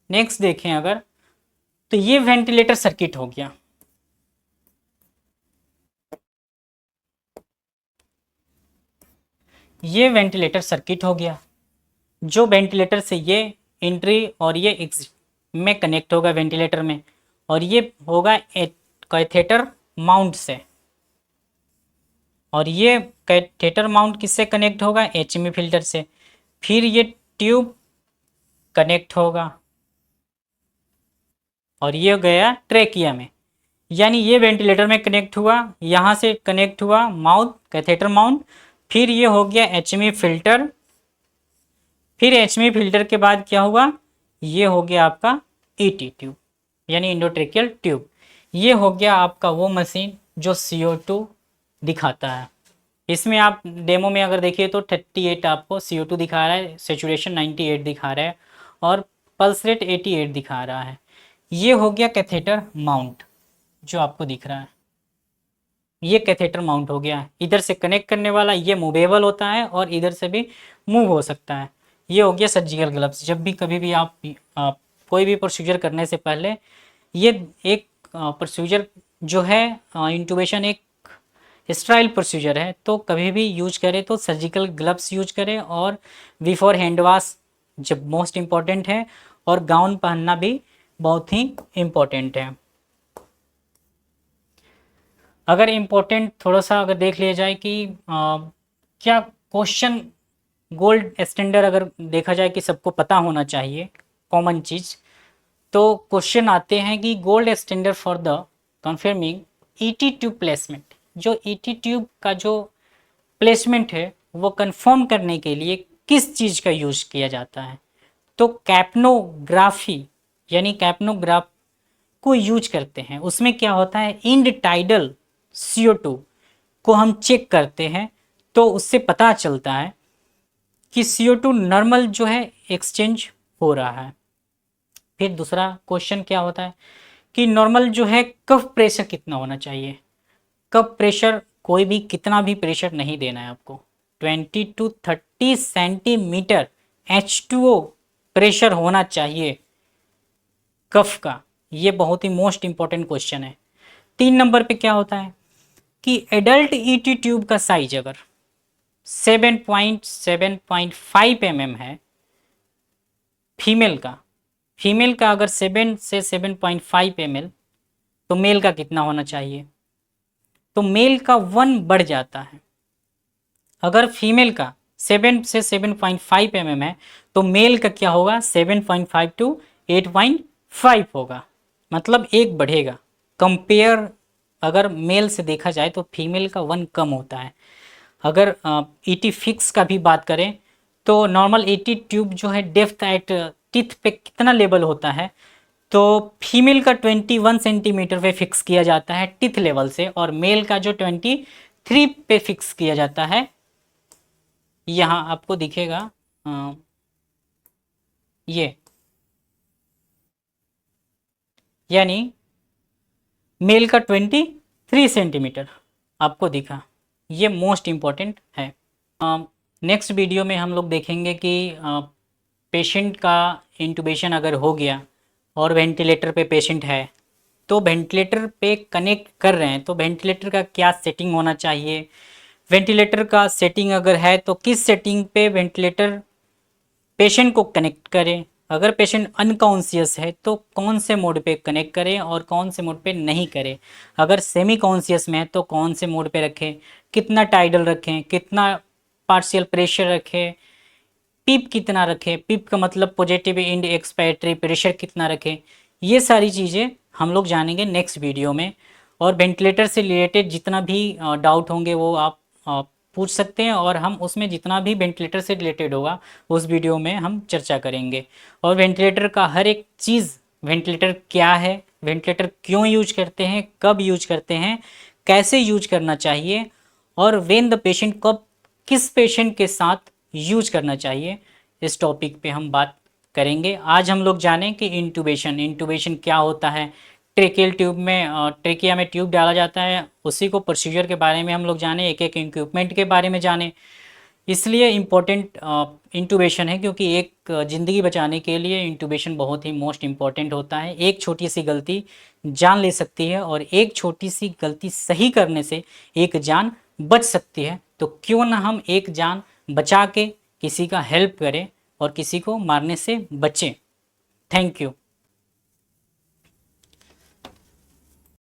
[SPEAKER 1] नेक्स्ट देखें अगर, तो ये वेंटिलेटर सर्किट हो गया। ये वेंटिलेटर सर्किट हो गया, जो वेंटिलेटर से ये एंट्री और ये एग्जिट में कनेक्ट होगा वेंटिलेटर में, और ये होगा कैथेटर माउंट से, और ये कैथेटर माउंट किससे कनेक्ट होगा, HME फिल्टर से, फिर ये ट्यूब कनेक्ट होगा, और ये गया ट्रेकिया में, यानी ये वेंटिलेटर में कनेक्ट हुआ, यहाँ से कनेक्ट हुआ माउथ कैथेटर माउंट, फिर ये हो गया HME फिल्टर, फिर HME फिल्टर के बाद क्या हुआ, ये हो गया आपका ET ट्यूब, यानी इंडोट्रेकियल ट्यूब। ये हो गया आपका वो मशीन जो CO2 दिखाता है। इसमें आप डेमो में अगर देखिए तो 38 आपको CO2 दिखा रहा है, सेचुरेशन 98 दिखा रहा है, और पल्स रेट 88 दिखा रहा है। ये हो गया कैथेटर माउंट जो आपको दिख रहा है, ये कैथेटर माउंट हो गया। इधर से कनेक्ट करने वाला ये मूवेबल होता है, और इधर से भी मूव हो सकता है। ये हो गया सर्जिकल ग्लव्स। जब भी कभी भी आप कोई भी प्रोसीजर करने से पहले, ये एक प्रोसीजर जो है इंटूबेशन एक स्टेराइल प्रोसीजर है, तो कभी भी यूज करें तो सर्जिकल ग्लव्स यूज करें, और बिफोर हैंड वॉश जब मोस्ट इम्पॉर्टेंट है, और गाउन पहनना भी बहुत ही इम्पोर्टेंट है। अगर इम्पोर्टेंट थोड़ा सा अगर देख लिया जाए कि क्या क्वेश्चन गोल्ड स्टैंडर्ड अगर देखा जाए कि सबको पता होना चाहिए कॉमन चीज़, तो क्वेश्चन आते हैं कि gold standard for the confirming ET tube placement, जो ET ट्यूब का जो प्लेसमेंट है वो कंफर्म करने के लिए किस चीज़ का यूज किया जाता है, तो कैप्नोग्राफी यानी कैप्नोग्राफ को यूज करते हैं। उसमें क्या होता है, इंड टाइडल CO2 को हम चेक करते हैं, तो उससे पता चलता है कि CO2 नॉर्मल जो है एक्सचेंज हो रहा है। फिर दूसरा क्वेश्चन क्या होता है कि नॉर्मल जो है कफ प्रेशर कितना होना चाहिए। कफ प्रेशर कोई भी कितना भी प्रेशर नहीं देना है आपको, 20 to 30 सेंटीमीटर H2O प्रेशर होना चाहिए कफ का। ये बहुत ही मोस्ट इंपॉर्टेंट क्वेश्चन है। 3 नंबर पे क्या होता है कि एडल्ट ET ट्यूब का साइज अगर 7.5 mm है, फीमेल का अगर 7 से 7.5 mm, तो मेल का कितना होना चाहिए, तो मेल का 1 बढ़ जाता है। अगर फीमेल का 7 से 7.5 mm है, तो मेल का क्या होगा 7.5 टू 8.5 होगा, मतलब एक बढ़ेगा। कंपेयर अगर मेल से देखा जाए तो फीमेल का 1 कम होता है। अगर ईटी फिक्स का भी बात करें तो नॉर्मल ईटी ट्यूब जो है डेप्थ एट टिथ पे कितना लेवल होता है, तो फीमेल का 21 सेंटीमीटर पे फिक्स किया जाता है टिथ लेवल से, और मेल का जो 23 पे फिक्स किया जाता है। यहाँ आपको दिखेगा ये, यानी मेल का 23 सेंटीमीटर आपको दिखा। ये मोस्ट इम्पॉर्टेंट है। नेक्स्ट वीडियो में हम लोग देखेंगे कि पेशेंट का इंटुबेशन अगर हो गया और वेंटिलेटर पे पेशेंट है, तो वेंटिलेटर पे कनेक्ट कर रहे हैं तो वेंटिलेटर का क्या सेटिंग होना चाहिए, वेंटिलेटर का सेटिंग अगर है तो किस सेटिंग पे वेंटिलेटर पेशेंट को कनेक्ट करें, अगर पेशेंट अनकॉन्शियस है तो कौन से मोड पे कनेक्ट करें और कौन से मोड पे नहीं करें, अगर सेमी कॉन्शियस में है तो कौन से मोड पे रखें, कितना टाइडल रखें, कितना पार्शियल प्रेशर रखें, पिप कितना रखें, पिप का मतलब पॉजिटिव इंड एक्सपायरेटरी प्रेशर कितना रखें। ये सारी चीज़ें हम लोग जानेंगे नेक्स्ट वीडियो में। और वेंटिलेटर से रिलेटेड जितना भी डाउट होंगे वो आप पूछ सकते हैं, और हम उसमें जितना भी वेंटिलेटर से रिलेटेड होगा उस वीडियो में हम चर्चा करेंगे। और वेंटिलेटर का हर एक चीज़, वेंटिलेटर क्या है, वेंटिलेटर क्यों यूज करते हैं, कब यूज करते हैं, कैसे यूज करना चाहिए, और व्हेन द पेशेंट कब किस पेशेंट के साथ यूज करना चाहिए, इस टॉपिक पे हम बात करेंगे। आज हम लोग जानें कि इंटुबेशन, इंटुबेशन क्या होता है, ट्रेकियल ट्यूब में ट्रेकिया में ट्यूब डाला जाता है, उसी को प्रोसीजर के बारे में हम लोग जाने, एक एक इक्विपमेंट के बारे में जाने। इसलिए इम्पोर्टेंट इंटुबेशन है, क्योंकि एक ज़िंदगी बचाने के लिए इंटुबेशन बहुत ही मोस्ट इम्पॉर्टेंट होता है। एक छोटी सी गलती जान ले सकती है, और एक छोटी सी गलती सही करने से एक जान बच सकती है। तो क्यों ना हम एक जान बचा के किसी का हेल्प करें और किसी को मारने से बचें। Thank you.